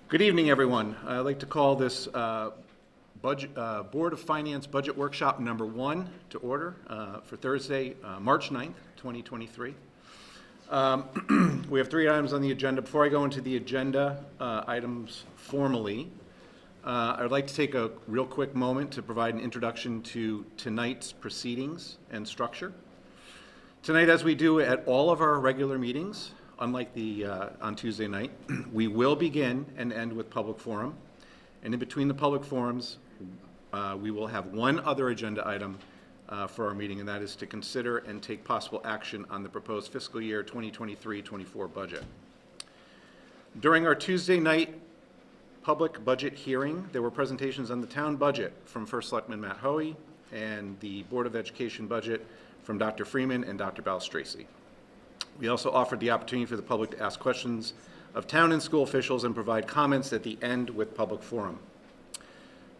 Good evening, everyone. I'd like to call this Board of Finance Budget Workshop number 1 to order for Thursday, March 9th, 2023. We have 3 items on the agenda. Before I go into the agenda items formally, I would like to take a real quick moment to provide an introduction to tonight's proceedings and structure. Tonight, as we do at all of our regular meetings, unlike on Tuesday night, we will begin and end with public forum. And in between the public forums, we will have one other agenda item for our meeting, and that is to consider and take possible action on the proposed fiscal year 2023-24 budget. During our Tuesday night public budget hearing, there were presentations on the town budget from First Selectman Matt Hoey and the Board of Education budget from Dr. Freeman and Dr. Balistraci. We also offered the opportunity for the public to ask questions of town and school officials and provide comments at the end with public forum.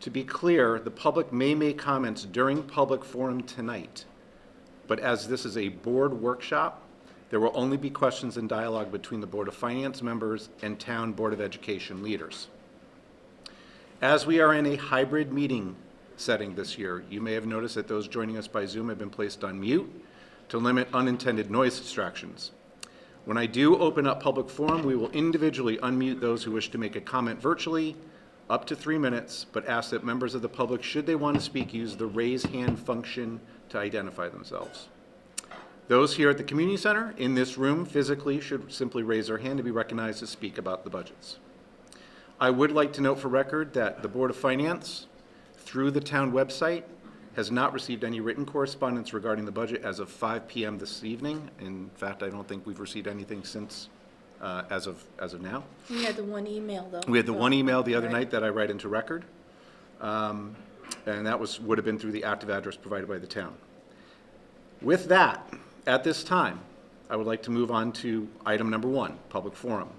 To be clear, the public may make comments during public forum tonight, but as this is a board workshop, there will only be questions and dialogue between the Board of Finance members and town Board of Education leaders. As we are in a hybrid meeting setting this year, you may have noticed that those joining us by Zoom have been placed on mute to limit unintended noise distractions. When I do open up public forum, we will individually unmute those who wish to make a comment virtually, up to 3 minutes, but ask that members of the public, should they want to speak, use the raise hand function to identify themselves. Those here at the community center in this room physically should simply raise their hand to be recognized to speak about the budgets. I would like to note for record that the Board of Finance, through the town website, has not received any written correspondence regarding the budget as of 5 p.m. this evening. In fact, I don't think we've received anything since as of now. We had the one email, though. We had the one email the other night that I write into record, and that would have been through the active address provided by the town. With that, at this time, I would like to move on to item number 1, public forum.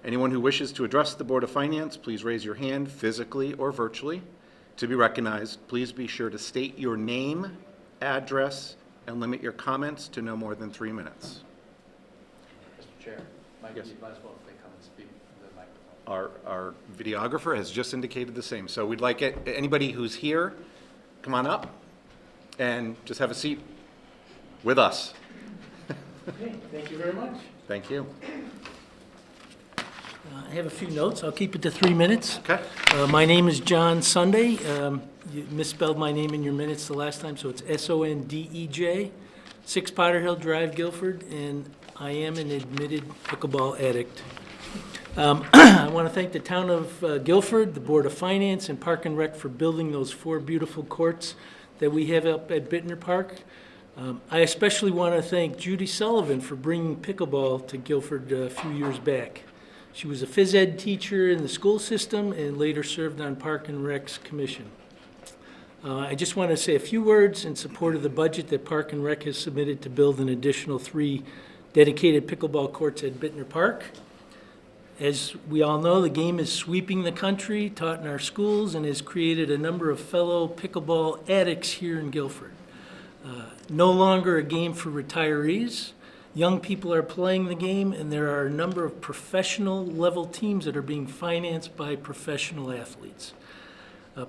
Anyone who wishes to address the Board of Finance, please raise your hand physically or virtually. To be recognized, please be sure to state your name, address, and limit your comments to no more than 3 minutes. Mr. Chair, might Yes. be advisable if they come and speak to the microphone. Our videographer has just indicated the same. So we'd like anybody who's here, come on up and just have a seat with us. Okay, thank you very much. Thank you. I have a few notes. I'll keep it to 3 minutes. Okay. My name is John Sunday. You misspelled my name in your minutes the last time, so it's Sondej, 6 Potter Hill Drive, Guilford, and I am an admitted pickleball addict. I want to thank the town of Guilford, the Board of Finance, and Park and Rec for building those 4 beautiful courts that we have up at Bittner Park. I especially want to thank Judy Sullivan for bringing pickleball to Guilford a few years back. She was a phys ed teacher in the school system and later served on Park and Rec's commission. I just want to say a few words in support of the budget that Park and Rec has submitted to build an additional 3 dedicated pickleball courts at Bittner Park. As we all know, the game is sweeping the country, taught in our schools, and has created a number of fellow pickleball addicts here in Guilford. No longer a game for retirees. Young people are playing the game, and there are a number of professional level teams that are being financed by professional athletes.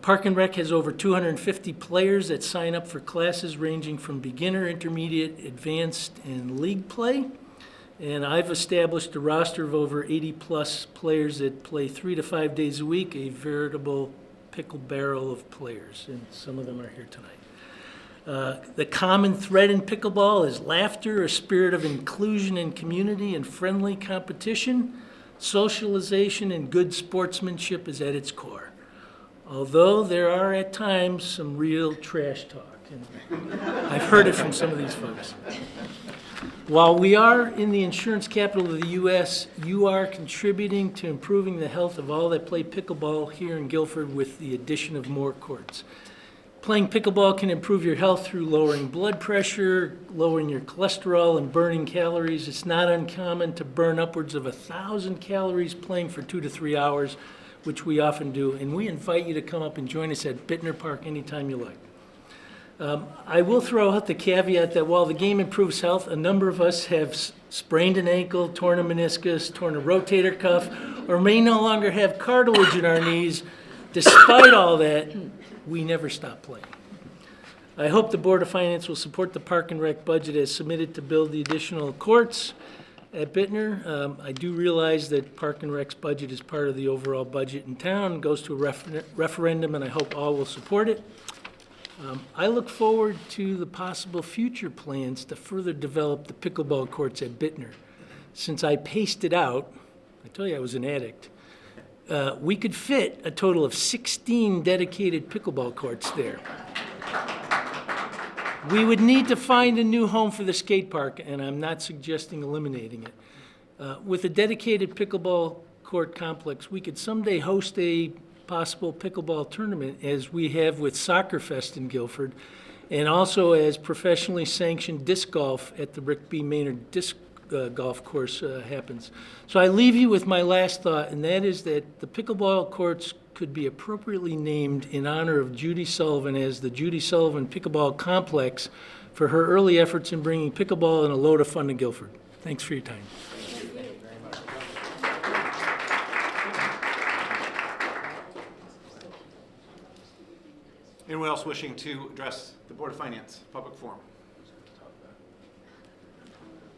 Park and Rec has over 250 players that sign up for classes ranging from beginner, intermediate, advanced, and league play. And I've established a roster of over 80-plus players that play 3 to 5 days a week, a veritable pickle barrel of players, and some of them are here tonight. The common thread in pickleball is laughter, a spirit of inclusion and community and friendly competition. Socialization and good sportsmanship is at its core. Although there are at times some real trash talk, and I've heard it from some of these folks. While we are in the insurance capital of the U.S., you are contributing to improving the health of all that play pickleball here in Guilford with the addition of more courts. Playing pickleball can improve your health through lowering blood pressure, lowering your cholesterol, and burning calories. It's not uncommon to burn upwards of 1,000 calories playing for 2 to 3 hours, which we often do. And we invite you to come up and join us at Bittner Park anytime you like. I will throw out the caveat that while the game improves health, a number of us have sprained an ankle, torn a meniscus, torn a rotator cuff, or may no longer have cartilage in our knees, despite all that, we never stop playing. I hope the Board of Finance will support the Park and Rec budget as submitted to build the additional courts at Bittner. I do realize that Park and Rec's budget is part of the overall budget in town, goes to a referendum, and I hope all will support it. I look forward to the possible future plans to further develop the pickleball courts at Bittner. Since I paced it out, I tell you I was an addict, we could fit a total of 16 dedicated pickleball courts there. We would need to find a new home for the skate park, and I'm not suggesting eliminating it. With a dedicated pickleball court complex, we could someday host a possible pickleball tournament, as we have with Soccer Fest in Guilford, and also as professionally sanctioned disc golf at the Rick B. Maynard Disc Golf Course happens. So I leave you with my last thought, and that is that the pickleball courts could be appropriately named in honor of Judy Sullivan as the Judy Sullivan Pickleball Complex for her early efforts in bringing pickleball and a load of fun to Guilford. Thanks for your time. Anyone else wishing to address the Board of Finance, public forum?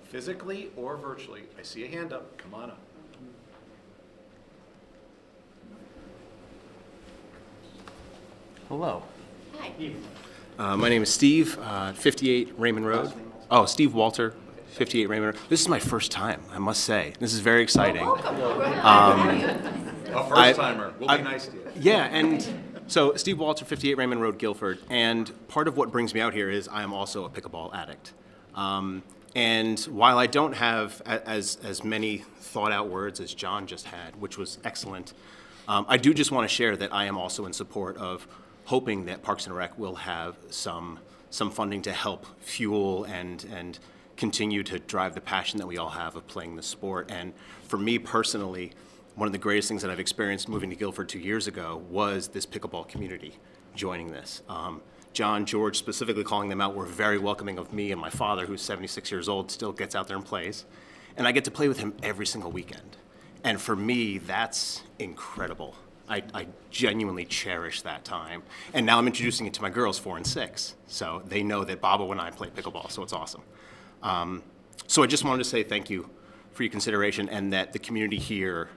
Physically or virtually? I see a hand up. Come on up. Hello. Hi. My name is Steve, 58 Raymond Road. Oh, Steve Walter, 58 Raymond Road. This is my first time, I must say. This is very exciting. A first-timer. We'll be nice to you. Yeah, and so Steve Walter, 58 Raymond Road, Guilford. And part of what brings me out here is I am also a pickleball addict. And while I don't have as many thought-out words as John just had, which was excellent, I do just want to share that I am also in support of hoping that Parks and Rec will have some funding to help fuel and continue to drive the passion that we all have of playing the sport. And for me personally, one of the greatest things that I've experienced moving to Guilford 2 years ago was this pickleball community joining this. John, George, specifically calling them out, were very welcoming of me, and my father, who's 76 years old, still gets out there and plays. And I get to play with him every single weekend. And for me, that's incredible. I genuinely cherish that time. And now I'm introducing it to my girls, 4 and 6. So they know that Babo and I play pickleball, so it's awesome. So I just wanted to say thank you for your consideration, and that the community here,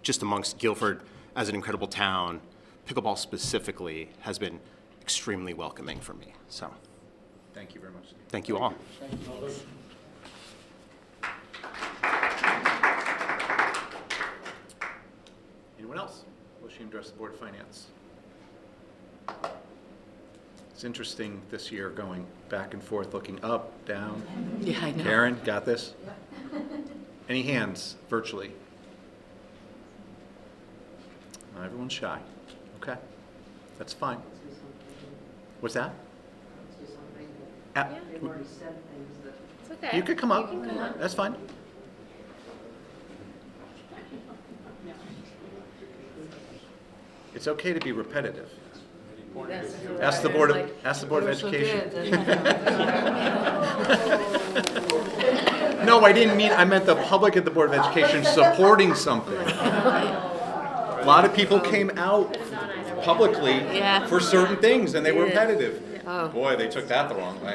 just amongst Guilford as an incredible town, pickleball specifically, has been extremely welcoming for me. So Thank you very much. thank you all. Anyone else wishing to address the Board of Finance? It's interesting this year going back and forth, looking up, down. Yeah, I know. Karen, got this? Any hands virtually? Everyone's shy. Okay, that's fine. What's that? It's okay. You could come up. You can come up. That's fine. It's okay to be repetitive. Ask the Board of Education. No, I didn't mean, I meant the public at the Board of Education supporting something. A lot of people came out publicly Yeah. for certain things, and they were repetitive. Oh. Boy, they took that the wrong way.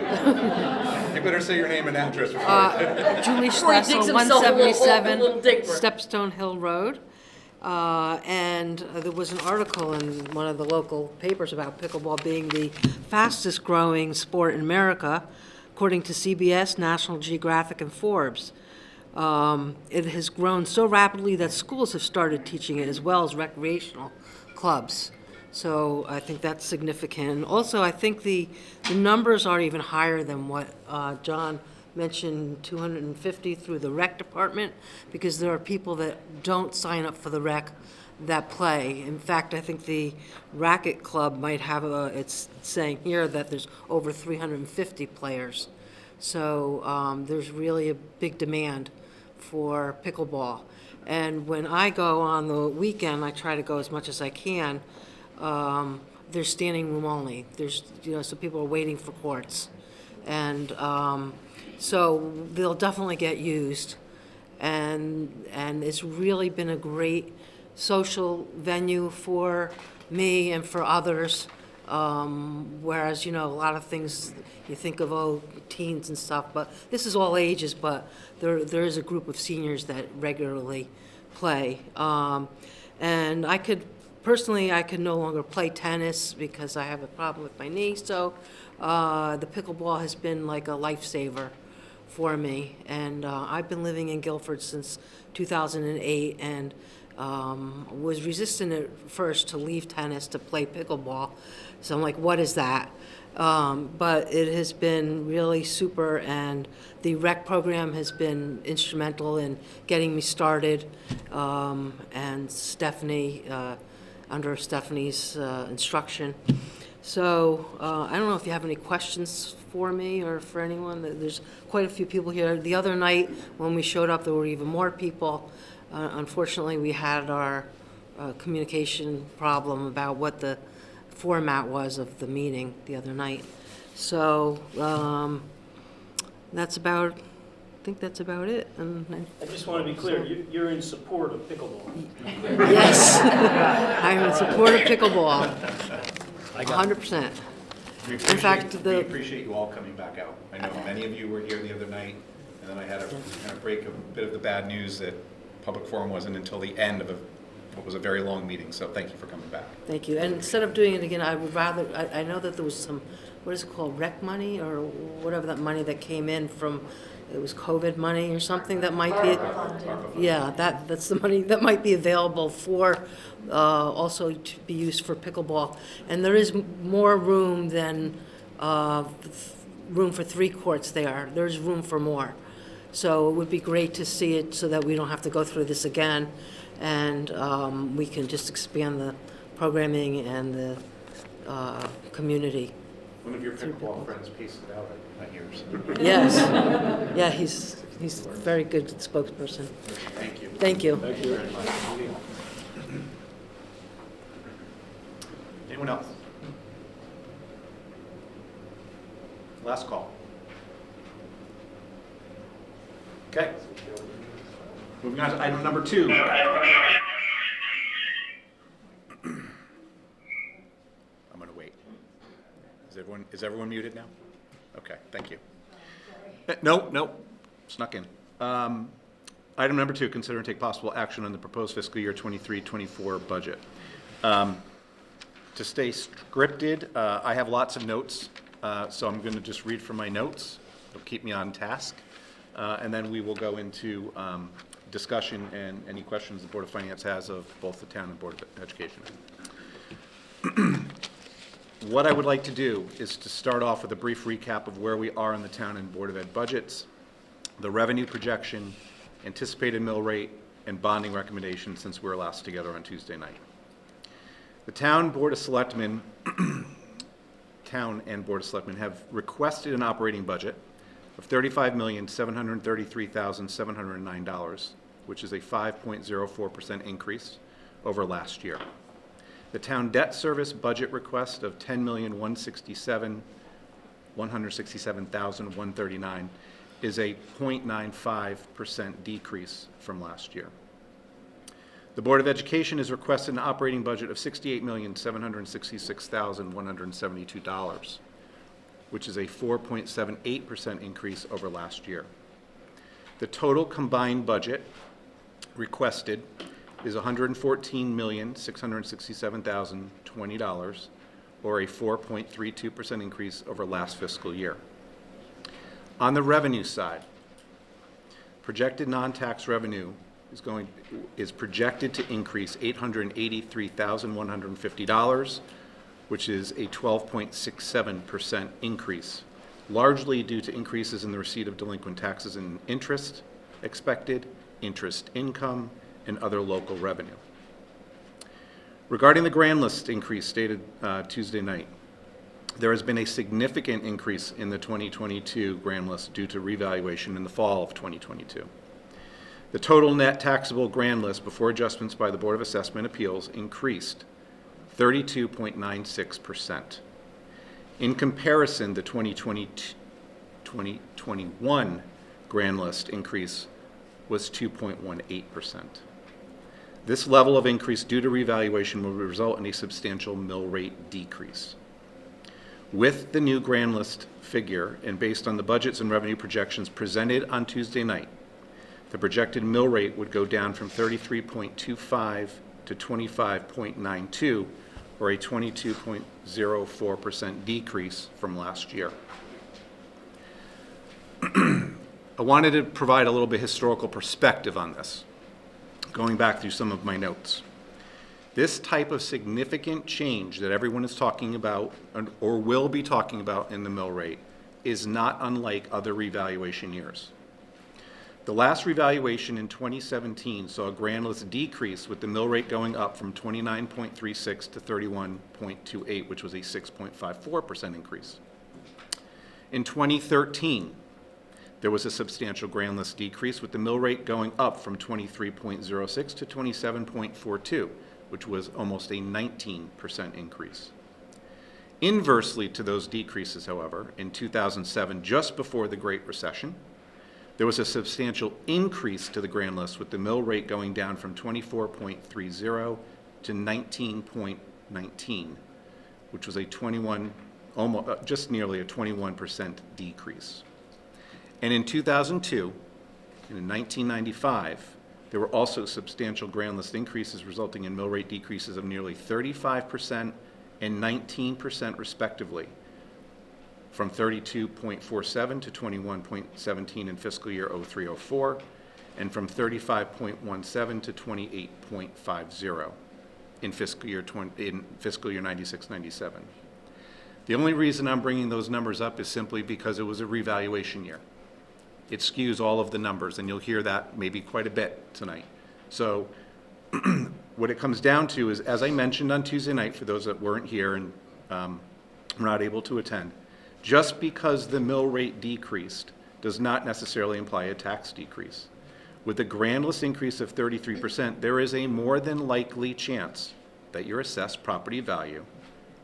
You better say your name and address before. Julie Before he digs Schlessel, himself a little 177 deeper. Stepstone Hill Road. And there was an article in one of the local papers about pickleball being the fastest growing sport in America, according to CBS, National Geographic, and Forbes. It has grown so rapidly that schools have started teaching it as well as recreational clubs. So I think that's significant. And also, I think the numbers are even higher than what John mentioned, 250 through the rec department, because there are people that don't sign up for the rec that play. In fact, I think the racket club might have it's saying here that there's over 350 players. So there's really a big demand for pickleball. And when I go on the weekend, I try to go as much as I can. There's standing room only. There's, so people are waiting for courts. And So they'll definitely get used. And it's really been a great social venue for me and for others. Whereas, a lot of things you think of, teens and stuff, but this is all ages, but there is a group of seniors that regularly play. And I could no longer play tennis because I have a problem with my knee, so the pickleball has been like a lifesaver for me. And I've been living in Guilford since 2008 and was resistant at first to leave tennis to play pickleball. So I'm like, what is that? But it has been really super, and the rec program has been instrumental in getting me started. And Stephanie, under Stephanie's instruction. So I don't know if you have any questions for me or for anyone. There's quite a few people here. The other night when we showed up, there were even more people. Unfortunately, we had our communication problem about what the format was of the meeting the other night. So I think that's about it. And I just want to be clear, you're in support of pickleball. yes, I'm in support of pickleball, 100%. We fact, we appreciate you all coming back out. I know many of you were here the other night, and then I had to kind of break a bit of the bad news that public forum wasn't until the end of what was a very long meeting, so thank you for coming back. Thank you. And instead of doing it again, I would rather, I know that there was some, what is it called, rec money or whatever, that money that came in from, it was COVID money or something that might be, yeah, that's the money that might be available for, also to be used for pickleball. And there is more room than, room for 3 courts there. There's room for more. So it would be great to see it so that we don't have to go through this again. And we can just expand the programming and the community. One of your pickleball friends pasted out, I hear. Yes. Yeah, he's a very good spokesperson. Thank you. Thank you. Thank you very much. Anyone else? Last call. Okay. Moving on to item number 2. I'm going to wait. Is everyone muted now? Okay, thank you. No, snuck in. Item number 2, consider and take possible action on the proposed fiscal year 23-24 budget. To stay scripted, I have lots of notes, so I'm going to just read from my notes. It'll keep me on task. And then we will go into discussion and any questions the Board of Finance has of both the town and Board of Education. What I would like to do is to start off with a brief recap of where we are in the town and Board of Ed budgets, the revenue projection, anticipated mill rate, and bonding recommendation since we were last together on Tuesday night. The town and Board of Selectmen have requested an operating budget of $35,733,709, which is a 5.04% increase over last year. The town debt service budget request of $10,167,139 is a 0.95% decrease from last year. The Board of Education has requested an operating budget of $68,766,172, which is a 4.78% increase over last year. The total combined budget requested is $114,667,020, or a 4.32% increase over last fiscal year. On the revenue side, projected non-tax revenue is projected to increase $883,150, which is a 12.67% increase, largely due to increases in the receipt of delinquent taxes and interest expected, interest income, and other local revenue. Regarding the grand list increase stated Tuesday night, there has been a significant increase in the 2022 grand list due to revaluation in the fall of 2022. The total net taxable grand list before adjustments by the Board of Assessment Appeals increased 32.96%. In comparison, the 2022 2021 grand list increase was 2.18%. This level of increase due to revaluation will result in a substantial mill rate decrease. With the new grand list figure and based on the budgets and revenue projections presented on Tuesday night, the projected mill rate would go down from 33.25 to 25.92, or a 22.04% decrease from last year. I wanted to provide a little bit historical perspective on this, going back through some of my notes. This type of significant change that everyone is talking about or will be talking about in the mill rate is not unlike other revaluation years. The last revaluation in 2017 saw a grand list decrease with the mill rate going up from 29.36 to 31.28, which was a 6.54% increase. In 2013, there was a substantial grand list decrease with the mill rate going up from 23.06 to 27.42, which was almost a 19% increase. Inversely to those decreases, however, in 2007, just before the Great Recession, there was a substantial increase to the grand list with the mill rate going down from 24.30 to 19.19, which was a just nearly a 21% decrease. And in 2002 and in 1995, there were also substantial grand list increases resulting in mill rate decreases of nearly 35% and 19% respectively, from 32.47 to 21.17 in fiscal year 03-04, and from 35.17 to 28.50 in fiscal year 96-97. The only reason I'm bringing those numbers up is simply because it was a revaluation year. It skews all of the numbers, and you'll hear that maybe quite a bit tonight. So what it comes down to is, as I mentioned on Tuesday night, for those that weren't here and were not able to attend, just because the mill rate decreased does not necessarily imply a tax decrease. With a grand list increase of 33%, there is a more than likely chance that your assessed property value,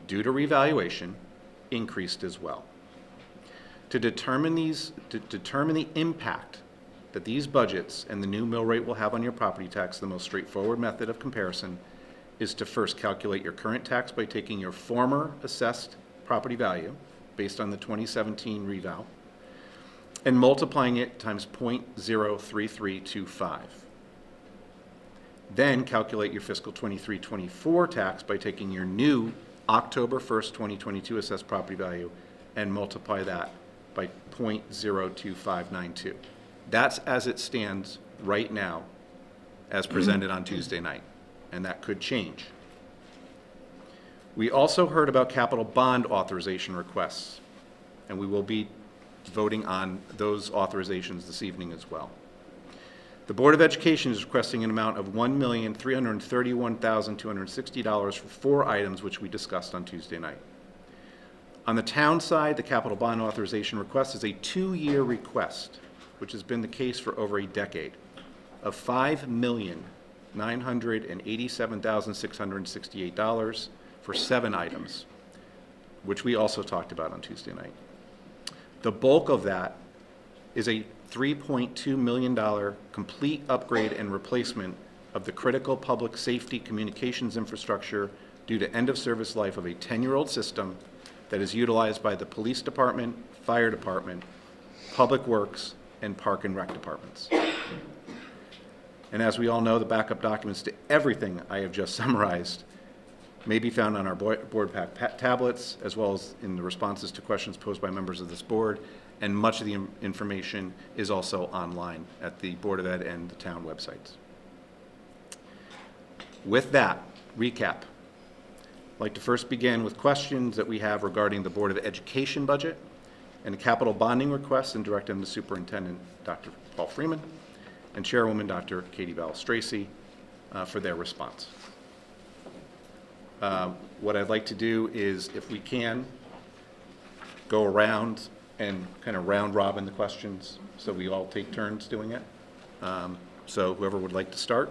due to revaluation, increased as well. To determine the impact that these budgets and the new mill rate will have on your property tax, the most straightforward method of comparison is to first calculate your current tax by taking your former assessed property value, based on the 2017 reval, and multiplying it times 0.03325. Then calculate your fiscal 23-24 tax by taking your new October 1st, 2022 assessed property value and multiply that by 0.02592. That's as it stands right now, as presented on Tuesday night, and that could change. We also heard about capital bond authorization requests, and we will be voting on those authorizations this evening as well. The Board of Education is requesting an amount of $1,331,260 for 4 items which we discussed on Tuesday night. On the town side, the capital bond authorization request is a 2-year request, which has been the case for over a decade, of $5,987,668 for 7 items, which we also talked about on Tuesday night. The bulk of that is a $3.2 million complete upgrade and replacement of the critical public safety communications infrastructure due to end-of-service life of a 10-year-old system that is utilized by the police department, fire department, public works, and park and rec departments. And as we all know, the backup documents to everything I have just summarized may be found on our board pack tablets, as well as in the responses to questions posed by members of this board, and much of the information is also online at the Board of Ed and the town websites. With that recap, I'd like to first begin with questions that we have regarding the Board of Education budget and the capital bonding requests, and direct them to Superintendent Dr. Paul Freeman and Chairwoman Dr. Katie Vallis-Tracy for their response. What I'd like to do is, if we can, go around and kind of round robin the questions, so we all take turns doing it. So whoever would like to start,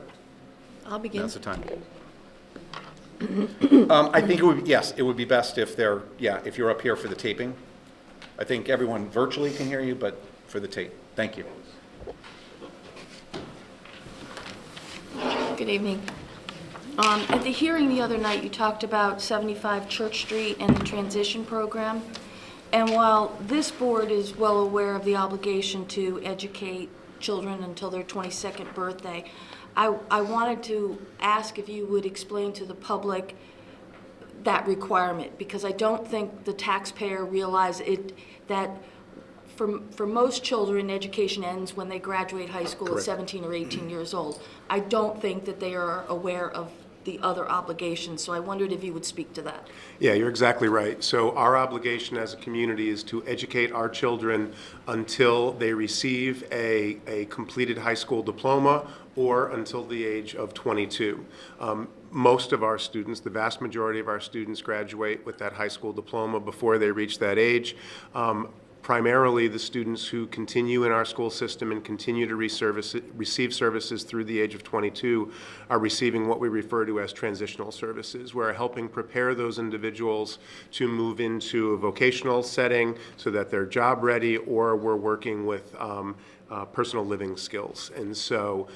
I'll begin. now's the time. I think it would be best if if you're up here for the taping, I think everyone virtually can hear you, but for the tape. Thank you. Good evening. At the hearing the other night, you talked about 75 Church Street and the transition program. And while this board is well aware of the obligation to educate children until their 22nd birthday, I wanted to ask if you would explain to the public that requirement, because I don't think the taxpayer realize it, that for most children, education ends when they graduate high school at 17 or 18 years old. I don't think that they are aware of the other obligations, so I wondered if you would speak to that. Yeah, you're exactly right. So our obligation as a community is to educate our children until they receive a completed high school diploma or until the age of 22. Most of our students, the vast majority of our students, graduate with that high school diploma before they reach that age. Primarily the students who continue in our school system and continue to receive services through the age of 22 are receiving what we refer to as transitional services. We're helping prepare those individuals to move into a vocational setting so that they're job ready, or we're working with personal living skills. And so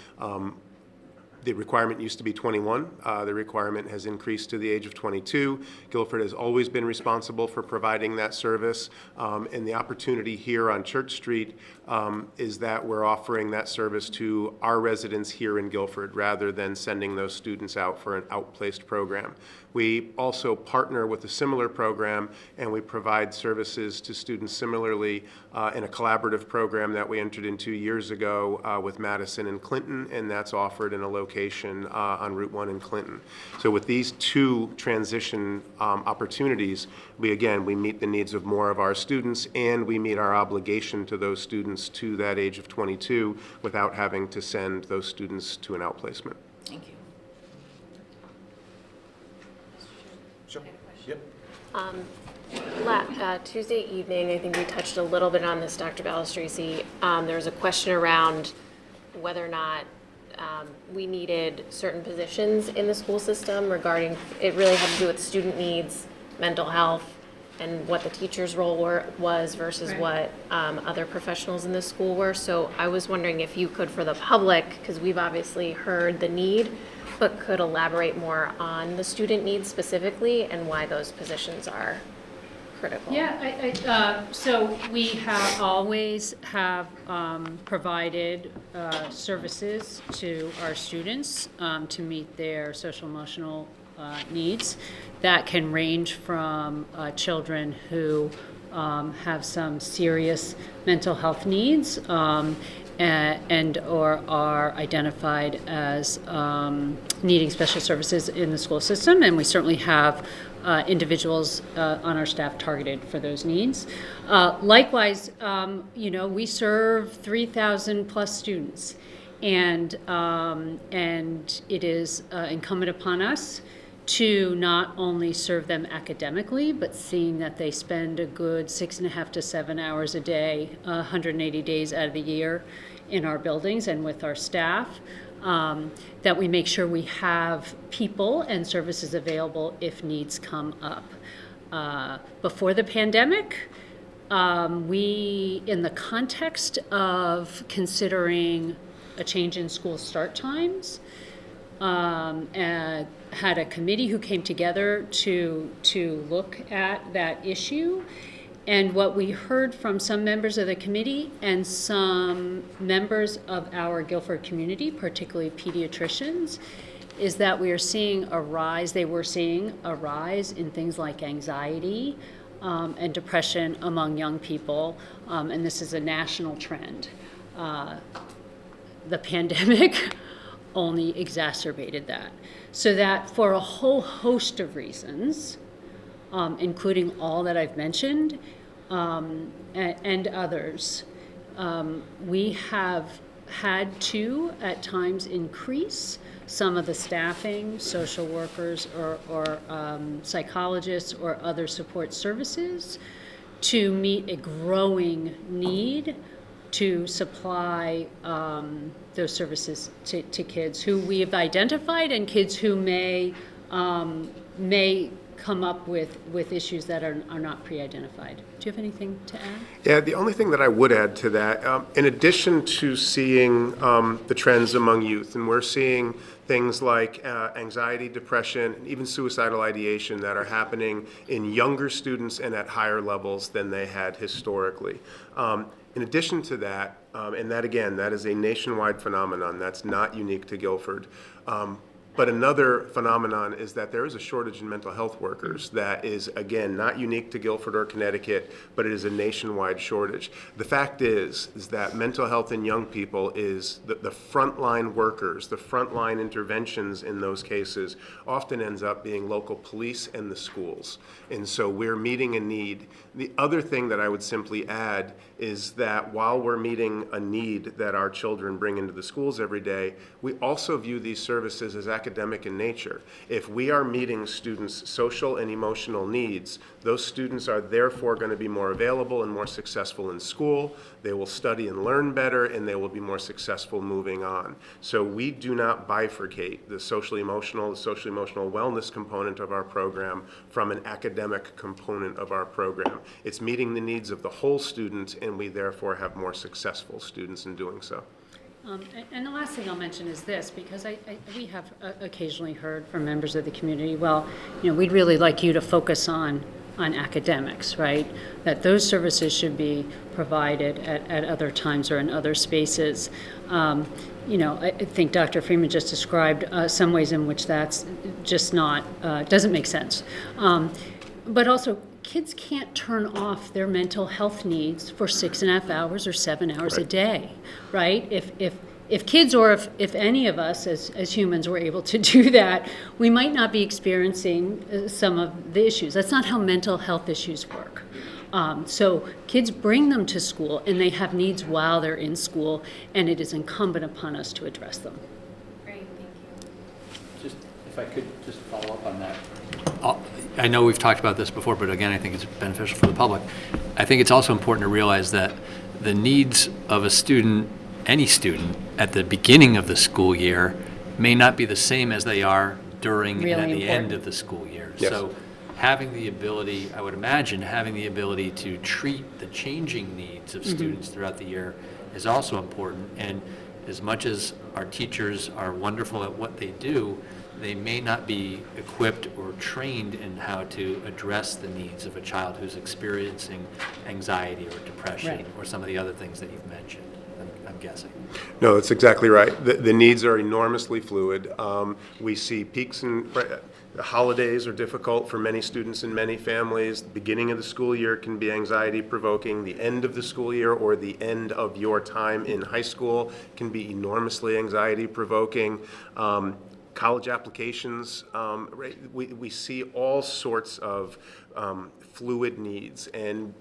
the requirement used to be 21. The requirement has increased to the age of 22. Guilford has always been responsible for providing that service. And the opportunity here on Church Street is that we're offering that service to our residents here in Guilford rather than sending those students out for an outplaced program. We also partner with a similar program, and we provide services to students similarly in a collaborative program that we entered into years ago with Madison and Clinton, and that's offered in a location on Route 1 in Clinton. So with these two transition opportunities, we meet the needs of more of our students, and we meet our obligation to those students to that age of 22 without having to send those students to an outplacement. Thank you. Sure. Yep. Tuesday evening, I think we touched a little bit on this, Dr. Balistrisi. There was a question around whether or not we needed certain positions in the school system regarding, it really had to do with student needs, mental health, and what the teacher's role was versus what other professionals in the school were. So I was wondering if you could, for the public, because we've obviously heard the need, but could elaborate more on the student needs specifically and why those positions are critical. Yeah, so we have always have provided services to our students to meet their social emotional needs. That can range from children who have some serious mental health needs and or are identified as needing special services in the school system, and we certainly have individuals on our staff targeted for those needs. Likewise, we serve 3,000 plus students, and it is incumbent upon us to not only serve them academically, but seeing that they spend a good 6.5 to 7 hours a day, 180 days out of the year in our buildings and with our staff, that we make sure we have people and services available if needs come up. Before the pandemic, we, in the context of considering a change in school start times, had a committee who came together to look at that issue. And what we heard from some members of the committee and some members of our Guilford community, particularly pediatricians, is that we are seeing a rise, they were seeing a rise in things like anxiety and depression among young people, and this is a national trend. The pandemic only exacerbated that. So that for a whole host of reasons, including all that I've mentioned, and others, we have had to, at times, increase some of the staffing, social workers or psychologists or other support services to meet a growing need to supply those services to kids who we have identified and kids who may come up with issues that are not pre-identified. Do you have anything to add? Yeah, the only thing that I would add to that, in addition to seeing the trends among youth, and we're seeing things like anxiety, depression, and even suicidal ideation that are happening in younger students and at higher levels than they had historically. In addition to that, and that again, that is a nationwide phenomenon, that's not unique to Guilford. But another phenomenon is that there is a shortage in mental health workers that is, again, not unique to Guilford or Connecticut, but it is a nationwide shortage. The fact is that mental health in young people is the frontline workers, the frontline interventions in those cases often ends up being local police and the schools. And so we're meeting a need. The other thing that I would simply add is that while we're meeting a need that our children bring into the schools every day, we also view these services as academic in nature. If we are meeting students' social and emotional needs, those students are therefore going to be more available and more successful in school. They will study and learn better, and they will be more successful moving on. So we do not bifurcate the social emotional wellness component of our program from an academic component of our program. It's meeting the needs of the whole student, and we therefore have more successful students in doing so. And the last thing I'll mention is this, because we have occasionally heard from members of the community, well, we'd really like you to focus on academics, right? That those services should be provided at other times or in other spaces. I think Dr. Freeman just described some ways in which that's just not, doesn't make sense. But also, kids can't turn off their mental health needs for 6.5 hours or 7 hours a day, right? If kids or if any of us as humans were able to do that, we might not be experiencing some of the issues. That's not how mental health issues work. So kids bring them to school and they have needs while they're in school, and it is incumbent upon us to address them. Great, thank you. Just, if I could just follow up on that. I know we've talked about this before, but again, I think it's beneficial for the public. I think it's also important to realize that the needs of a student, any student, at the beginning of the school year may not be the same as they are during and at the end of the school year. Yes. So having the ability, I would imagine, having the ability to treat the changing needs of students throughout the year is also important. And as much as our teachers are wonderful at what they do, they may not be equipped or trained in how to address the needs of a child who's experiencing anxiety or depression Right. or some of the other things that you've mentioned, I'm guessing. No, that's exactly right. The needs are enormously fluid. We see peaks and the holidays are difficult for many students and many families. The beginning of the school year can be anxiety provoking. The end of the school year or the end of your time in high school can be enormously anxiety provoking. College applications, we see all sorts of fluid needs, and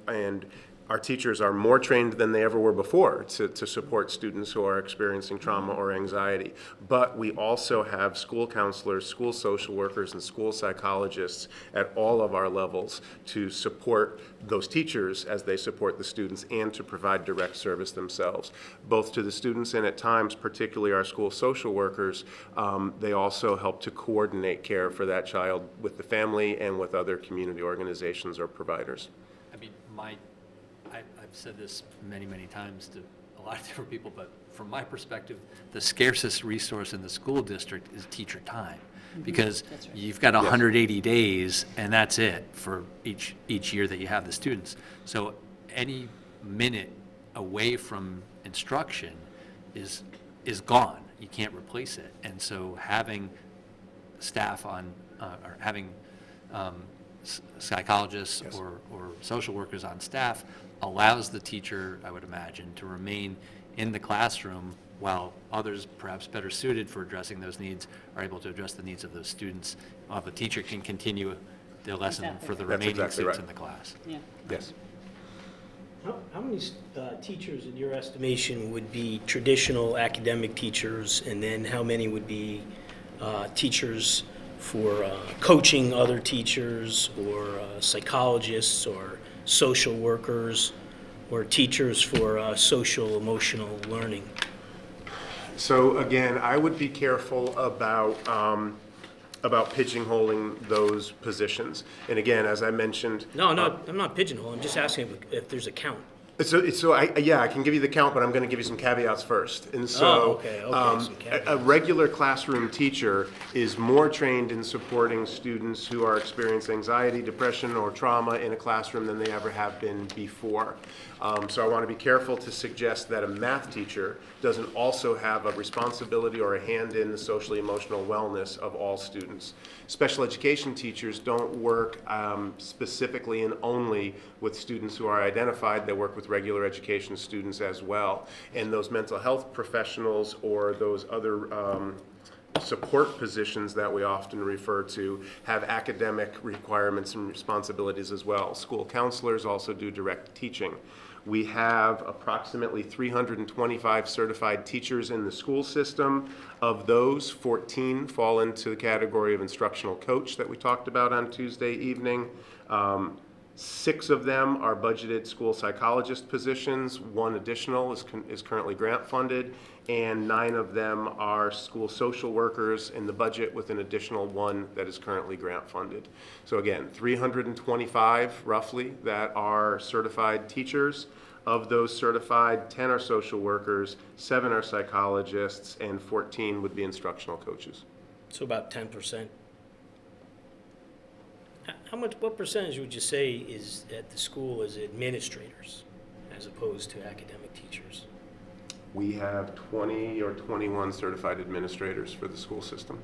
our teachers are more trained than they ever were before to support students who are experiencing trauma or anxiety. But we also have school counselors, school social workers, and school psychologists at all of our levels to support those teachers as they support the students and to provide direct service themselves, both to the students and at times, particularly our school social workers, they also help to coordinate care for that child with the family and with other community organizations or providers. I mean, I've said this many, many times to a lot of different people, but from my perspective, the scarcest resource in the school district is teacher time. Because you've got 180 days, and that's it for each year that you have the students. So any minute away from instruction is gone. You can't replace it. And so having staff on, or having psychologists or social workers on staff allows the teacher, I would imagine, to remain in the classroom while others, perhaps better suited for addressing those needs, are able to address the needs of those students, while the teacher can continue their lesson for the remaining exactly students right. in the class. Yeah. Yes. How many teachers, in your estimation, would be traditional academic teachers, and then how many would be teachers for coaching other teachers, or psychologists, or social workers, or teachers for social emotional learning? So again, I would be careful about about pigeonholing those positions. And again, as I mentioned. No, I'm not pigeonholing, I'm just asking if there's a count. I can give you the count, but I'm going to give you some caveats first. And so, okay, some caveats. a regular classroom teacher is more trained in supporting students who are experiencing anxiety, depression, or trauma in a classroom than they ever have been before. So I want to be careful to suggest that a math teacher doesn't also have a responsibility or a hand in the social emotional wellness of all students. Special education teachers don't work specifically and only with students who are identified. They work with regular education students as well. And those mental health professionals or those other support positions that we often refer to have academic requirements and responsibilities as well. School counselors also do direct teaching. We have approximately 325 certified teachers in the school system. Of those, 14 fall into the category of instructional coach that we talked about on Tuesday evening. 6 of them are budgeted school psychologist positions. 1 additional is currently grant funded, and 9 of them are school social workers in the budget, with an additional 1 that is currently grant funded. So again, 325 roughly that are certified teachers. Of those certified, 10 are social workers, 7 are psychologists, and 14 would be instructional coaches. So about 10%. What percentage would you say is at the school as administrators as opposed to academic teachers? We have 20 or 21 certified administrators for the school system.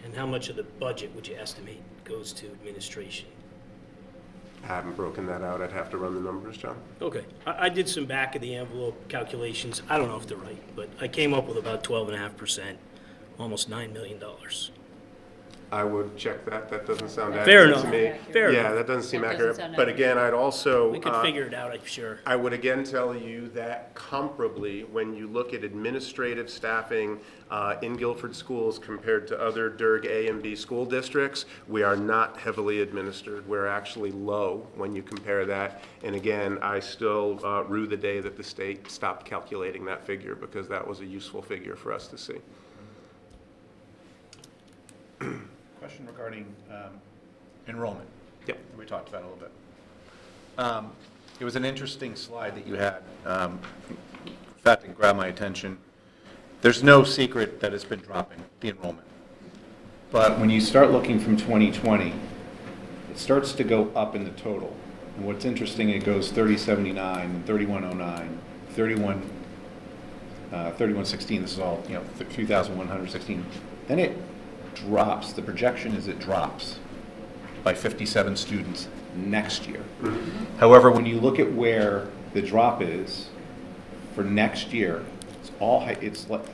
And how much of the budget would you estimate goes to administration? I haven't broken that out. I'd have to run the numbers, John. Okay, I did some back of the envelope calculations. I don't know if they're right, but I came up with about 12.5%, almost $9 million. I would check that. That doesn't sound Fair accurate to me. enough. Fair Yeah, enough. that doesn't seem That doesn't accurate. sound But accurate. again, I'd also. We could figure it out, I'm sure. I would again tell you that comparably, when you look at administrative staffing in Guilford schools compared to other DERG A and B school districts, we are not heavily administered. We're actually low when you compare that. And again, I still rue the day that the state stopped calculating that figure, because that was a useful figure for us to see. Question regarding enrollment. Yep. We talked about it a little bit. It was an interesting slide that you had. In fact, it grabbed my attention. There's no secret that it's been dropping, the enrollment. But when you start looking from 2020, it starts to go up in the total. And what's interesting, it goes 3079, 3109, 3116. This is all, 3,116. Then it drops. The projection is it drops by 57 students next year. However, when you look at where the drop is for next year, it's all high, it's like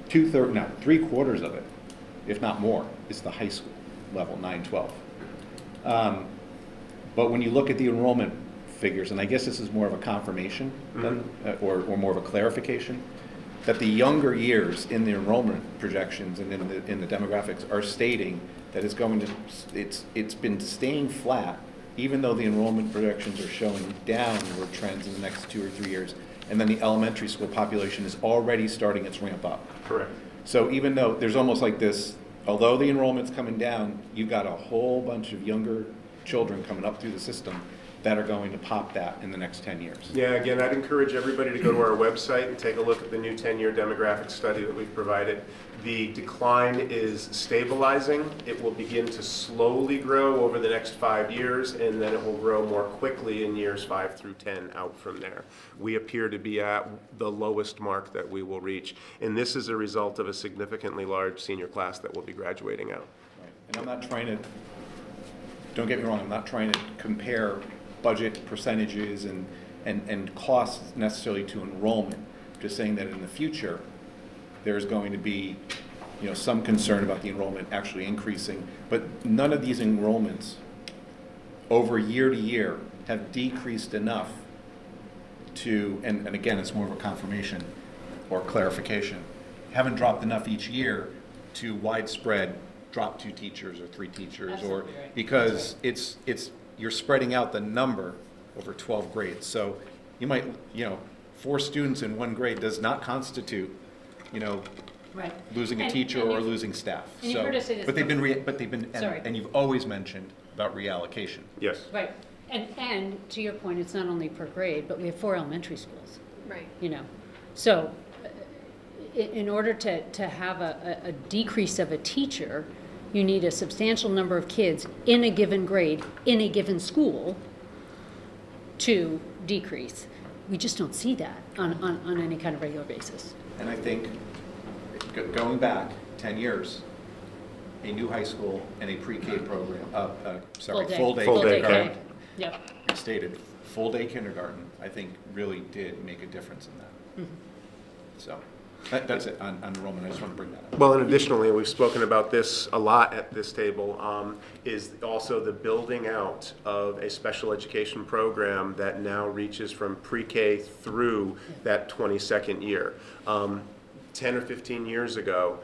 3/4 of it, if not more, is the high school level, 9-12. But when you look at the enrollment figures, and I guess this is more of a confirmation than, or more of a clarification, that the younger years in the enrollment projections and in the demographics are stating that it's been staying flat, even though the enrollment projections are showing downward trends in the next 2 or 3 years. And then the elementary school population is already starting its ramp up. Correct. So even though there's almost like this, although the enrollment's coming down, you've got a whole bunch of younger children coming up through the system that are going to pop that in the next 10 years. Yeah, again, I'd encourage everybody to go to our website and take a look at the new 10-year demographic study that we've provided. The decline is stabilizing. It will begin to slowly grow over the next 5 years, and then it will grow more quickly in years 5 through 10 out from there. We appear to be at the lowest mark that we will reach, and this is a result of a significantly large senior class that will be graduating out. Right. And I'm not trying to, don't get me wrong, I'm not trying to compare budget percentages and costs necessarily to enrollment. Just saying that in the future, there's going to be, some concern about the enrollment actually increasing, but none of these enrollments over year to year have decreased enough to, and again, it's more of a confirmation or clarification, haven't dropped enough each year to widespread drop 2 teachers or 3 teachers, or Absolutely right. because it's you're spreading out the number over 12 grades. So you might, 4 students in 1 grade does not constitute, Right. losing a And- teacher and or you've- losing staff. and you've So- heard us say this But they've been, Sorry. and you've always mentioned about reallocation. Yes. Right, and to your point, it's not only per grade, but we have 4 elementary schools. Right. You know, so in order to have a decrease of a teacher, you need a substantial number of kids in a given grade, in a given school to decrease. We just don't see that on any kind of regular basis. And I think, going back 10 years, a new high school and a pre-K program, full day. Full day kindergarten, K. Yep. stated, full-day kindergarten, I think really did make a difference in that. So, that's it on enrollment, I just want to bring that up. Well, and additionally, we've spoken about this a lot at this table, is also the building out of a special education program that now reaches from pre-K through that 22nd year. 10 or 15 years ago,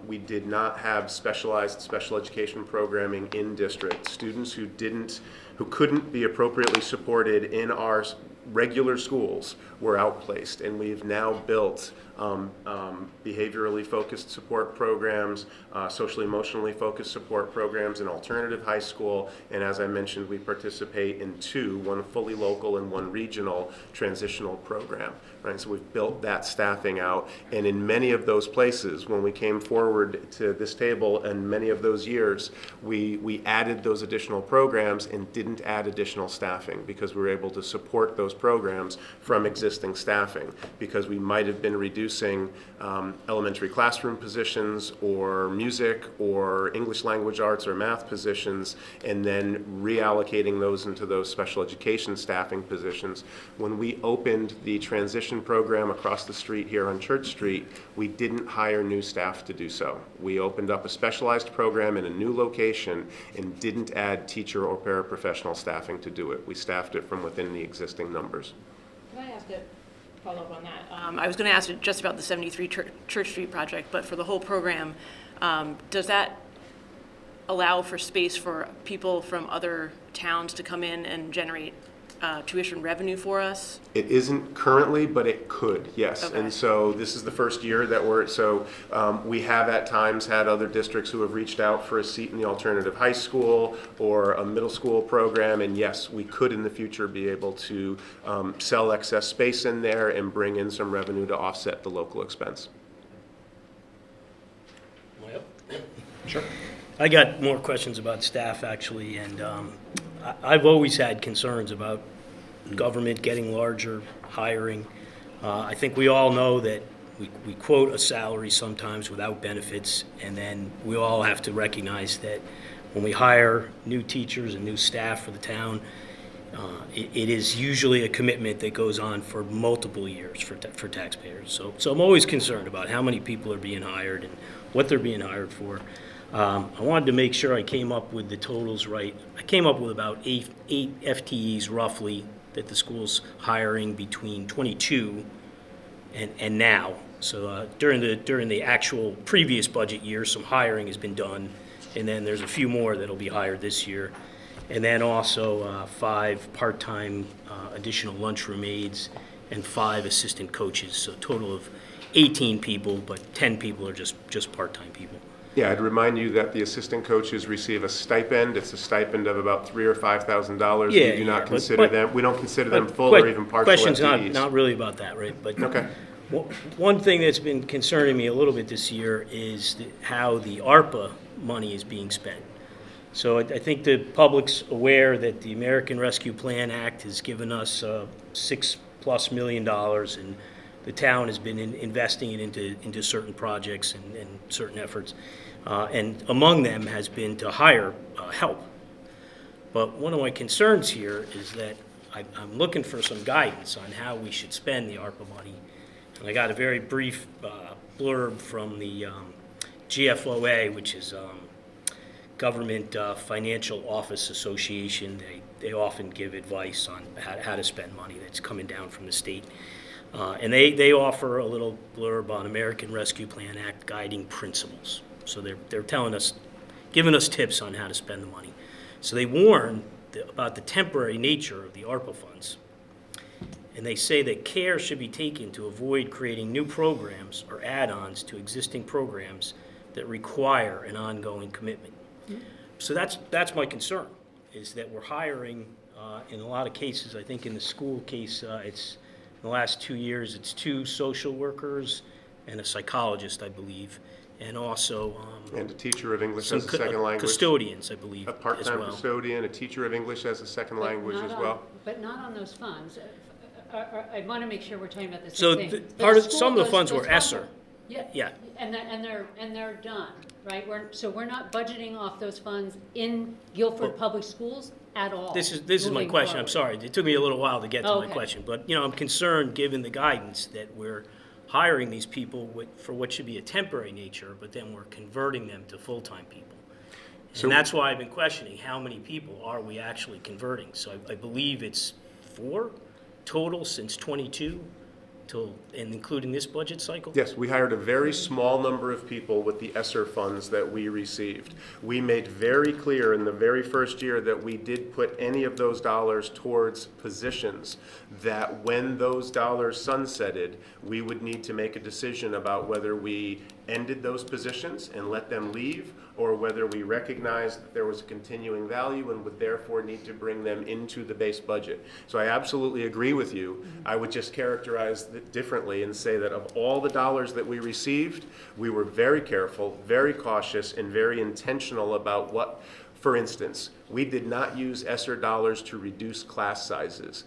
we did not have specialized special education programming in district. Students who couldn't be appropriately supported in our regular schools were outplaced, and we've now built behaviorally focused support programs, socially emotionally focused support programs in alternative high school, and as I mentioned, we participate in 2, one fully local and one regional transitional program, right? So we've built that staffing out, and in many of those places, when we came forward to this table, and many of those years, we added those additional programs and didn't add additional staffing because we were able to support those programs from existing staffing, because we might have been reducing elementary classroom positions or music or English language arts or math positions and then reallocating those into those special education staffing positions. When we opened the transition program across the street here on Church Street, we didn't hire new staff to do so. We opened up a specialized program in a new location and didn't add teacher or paraprofessional staffing to do it. We staffed it from within the existing numbers. Can I ask a follow-up on that? I was going to ask just about the 73 Church Street project, but for the whole program, does that allow for space for people from other towns to come in and generate tuition revenue for us? It isn't currently, but it could, yes. Okay. And so this is the first year that we have at times had other districts who have reached out for a seat in the alternative high school or a middle school program, and yes, we could in the future be able to sell excess space in there and bring in some revenue to offset the local expense. Sure. I got more questions about staff, actually, and I've always had concerns about government getting larger, hiring. I think we all know that we quote a salary sometimes without benefits, and then we all have to recognize that when we hire new teachers and new staff for the town, it is usually a commitment that goes on for multiple years for taxpayers. So I'm always concerned about how many people are being hired and what they're being hired for. I wanted to make sure I came up with the totals right. I came up with about eight FTEs roughly that the school's hiring between 22 and now. So during the actual previous budget year, some hiring has been done, and then there's a few more that'll be hired this year. And then also 5 part-time additional lunchroom aides and 5 assistant coaches. So a total of 18 people, but 10 people are just part-time people. Yeah, I'd remind you that the assistant coaches receive a stipend. It's a stipend of about $3,000 or $5,000. Yeah, We do not but- consider them. We don't consider them full or even partial Question's FTEs. not really about that, right? But Okay. one thing that's been concerning me a little bit this year is how the ARPA money is being spent. So I think the public's aware that the American Rescue Plan Act has given us $6+ million, and the town has been investing it into certain projects and certain efforts. And among them has been to hire help. But one of my concerns here is that I'm looking for some guidance on how we should spend the ARPA money. And I got a very brief blurb from the GFOA, which is Government Financial Office Association. They often give advice on how to spend money that's coming down from the state. And they offer a little blurb on American Rescue Plan Act guiding principles. So they're telling us, giving us tips on how to spend the money. So they warn about the temporary nature of the ARPA funds. And they say that care should be taken to avoid creating new programs or add-ons to existing programs that require an ongoing commitment. So that's my concern, is that we're hiring, in a lot of cases, I think in the school case, it's, in the last 2 years, it's 2 social workers and a psychologist, I believe, and also And a teacher of English some as a second language. custodians, I believe, A as part-time well. custodian, a teacher of English as a second language as well. But not on those funds. I want to make sure we're talking about the So same thing. part of, school, some of the those- funds were those funds ESSER. Yeah. Yeah. And they're done, right? So we're not budgeting off those funds in Guilford Public Schools at all. This is my moving question, I'm forward. sorry, it took me a little while to get to my Okay. question, but, I'm concerned, given the guidance, that we're hiring these people for what should be a temporary nature, but then we're converting them to full-time people. So- And that's why I've been questioning, how many people are we actually converting? So I believe it's 4 total since '22, and including this budget cycle? Yes, we hired a very small number of people with the ESSER funds that we received. We made very clear in the very first year that we did put any of those dollars towards positions, that when those dollars sunsetted, we would need to make a decision about whether we ended those positions and let them leave, or whether we recognized that there was a continuing value and would therefore need to bring them into the base budget. So I absolutely agree with you. I would just characterize it differently and say that of all the dollars that we received, we were very careful, very cautious, and very intentional about what, for instance, we did not use ESSER dollars to reduce class sizes.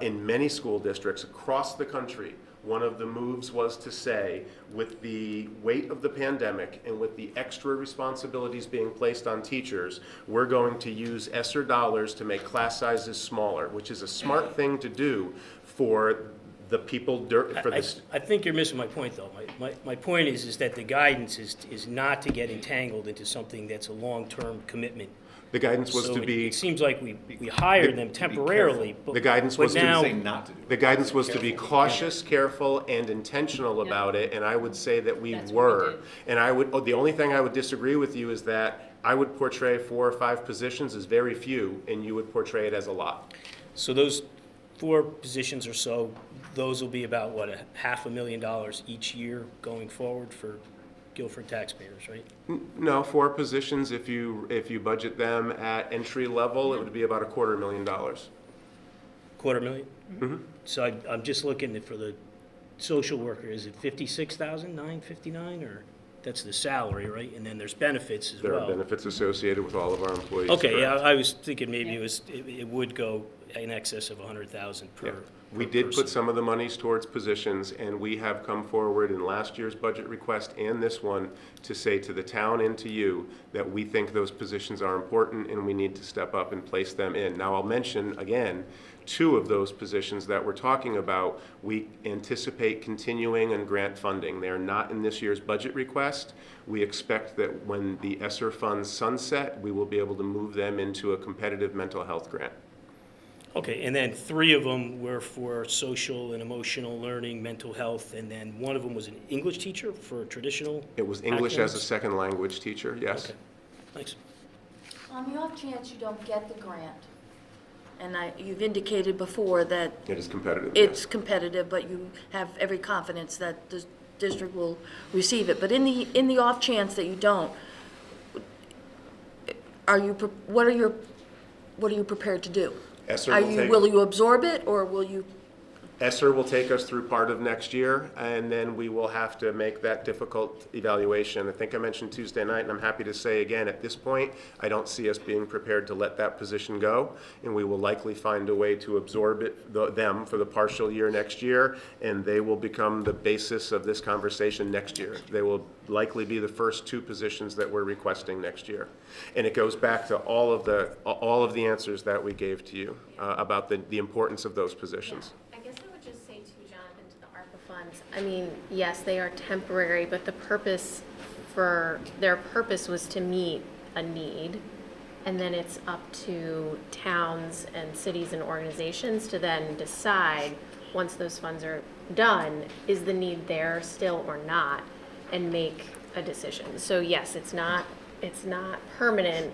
In many school districts across the country, one of the moves was to say, with the weight of the pandemic and with the extra responsibilities being placed on teachers, we're going to use ESSER dollars to make class sizes smaller, which is a smart thing to do for the people, for the. I think you're missing my point, though. My point is that the guidance is not to get entangled into something that's a long-term commitment. The guidance was So to be. it seems like we hired them temporarily, but The guidance was but to now, Say not to do it. The guidance was to be cautious, careful, and intentional about it, and I would say that we That's what we were. did. And I would, the only thing I would disagree with you is that I would portray 4 or 5 positions as very few, and you would portray it as a lot. so those 4 positions or so, those will be about, what, $500,000 each year going forward for Guilford taxpayers, right? No, 4 positions, if you budget them at entry level, it would be about $250,000. $250,000? Mm-hmm. So I'm just looking for the social worker, is it 56,959, or that's the salary, right? And then there's benefits as There well. are benefits associated with all of our employees. Okay, yeah, correct. I was thinking maybe it would go in excess of 100,000 per. Yeah. We per did person. put some of the monies towards positions, and we have come forward in last year's budget request and this one to say to the town and to you that we think those positions are important and we need to step up and place them in. Now, I'll mention again, 2 of those positions that we're talking about, we anticipate continuing and grant funding. They are not in this year's budget request. We expect that when the ESSER funds sunset, we will be able to move them into a competitive mental health grant. Okay, and then 3 of them were for social and emotional learning, mental health, and then one of them was an English teacher for traditional. It was English as a academics? second language teacher, yes. Okay, thanks. On the off chance you don't get the grant, and you've indicated before that It is competitive, it's yes. competitive, but you have every confidence that the district will receive it. But in the off chance that you don't, what are you prepared to do? ESSER will take- Will you absorb it, or will you? ESSER will take us through part of next year, and then we will have to make that difficult evaluation. I think I mentioned Tuesday night, and I'm happy to say again, at this point, I don't see us being prepared to let that position go, and we will likely find a way to absorb them for the partial year next year, and they will become the basis of this conversation next year. They will likely be the first 2 positions that we're requesting next year. And it goes back to all of the answers that we gave to you about the importance of those positions. I guess I would just say too, Jonathan, to the ARPA funds, I mean, yes, they are temporary, but their purpose was to meet a need. And then it's up to towns and cities and organizations to then decide, once those funds are done, is the need there still or not, and make a decision. So yes, it's not permanent,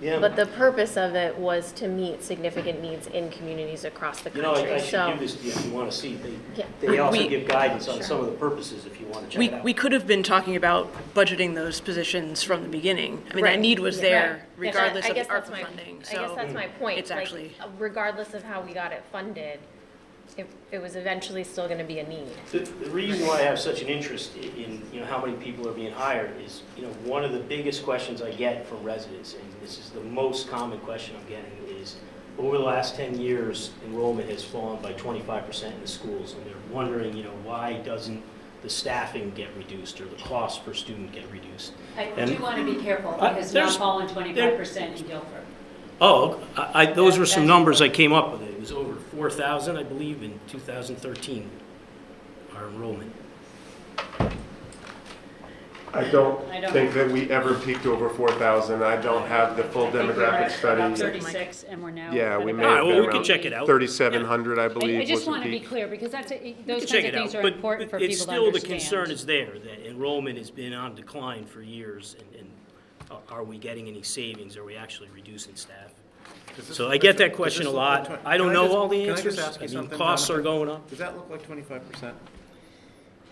Yeah. But the purpose of it was to meet significant needs in communities across the You know, country. I should So give this to you if you want to see. Yeah. They also We- give guidance on some of the purposes if you want to check it out. We could have been talking about budgeting those positions from the beginning. I mean, that Right. need was Yeah. there Right. regardless I of the guess that's ARPA my- funding, I guess so that's my point. it's Like, actually. regardless of how we got it funded, it was eventually still going to be a need. The reason why I have such an interest in, how many people are being hired is, one of the biggest questions I get from residents, and this is the most common question I'm getting, is over the last 10 years, enrollment has fallen by 25% in the schools, and they're wondering, why doesn't the staffing get reduced or the cost per student get reduced? I And- do want to be careful, Uh, because there's- not fallen 25% in Guilford. Oh, those were some That's- numbers I came up with. It was over 4,000, I believe, in 2013, our enrollment. I don't I don't think know. that we ever peaked over 4,000. I don't have the full I think we were demographic at about study. 36, and we're now. Yeah, at we about may All right, have well, been we can around check it out. 3,700, I believe, I was just the want to be peak. clear, because those We can kinds check of it things out, are but important for it's people to still, the understand. concern is there, that enrollment has been on decline for years, and are we getting any savings? Are we actually reducing staff? So I get that question a lot. I don't know all the Can I answers. just ask you I mean, something, costs are Jonathan? going up. Does that look like 25%?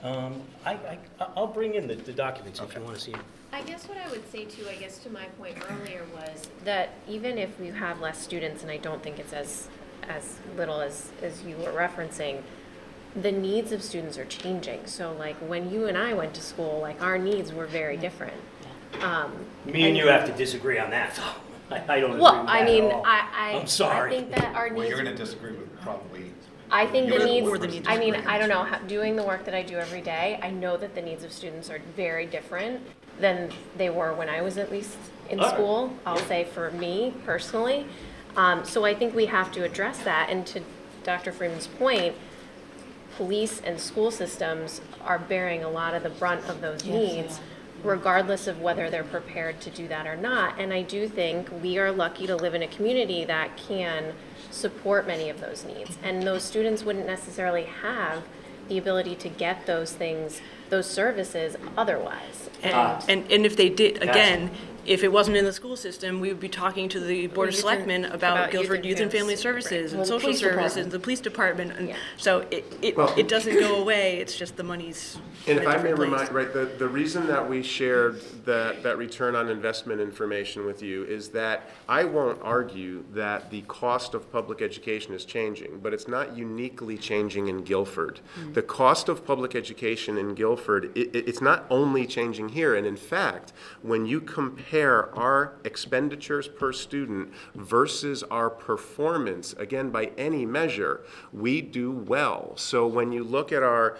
I'll bring in the documents if you want to see them. I guess what I would say too, to my point earlier, was that even if we have less students, and I don't think it's as little as you were referencing, the needs of students are changing. So like when you and I went to school, like our needs were very different. Me and you have to disagree on that. I don't agree with Well, that I at mean, all. I'm sorry. think that our needs. Well, you're going to disagree with probably. I think the You're needs, the needs I mean, disagree. I don't know, doing the work that I do every day, I know that the needs of students are very different than they were when I was at least in All right. school, I'll say for me personally. So I think we have to address that, and to Dr. Freeman's point, police and school systems are bearing a lot of the brunt of those needs, regardless of whether they're prepared to do that or not. And I do think we are lucky to live in a community that can support many of those needs. And those students wouldn't necessarily have the ability to get those things, those services otherwise. And if they did, again, if it wasn't in the school system, we would be talking to the Board of Youth and- Selectmen about about Guilford Youth and Family Services Well, and the social police services, department. the police department. And Yeah. so Well- it doesn't go away, it's just the money's And in if a I may different place. remind, right, the reason that we shared that return on investment information with you is that I won't argue that the cost of public education is changing, but it's not uniquely changing in Guilford. The cost of public education in Guilford, it's not only changing here, and in fact, when you compare our expenditures per student versus our performance, again, by any measure, we do well. So when you look at our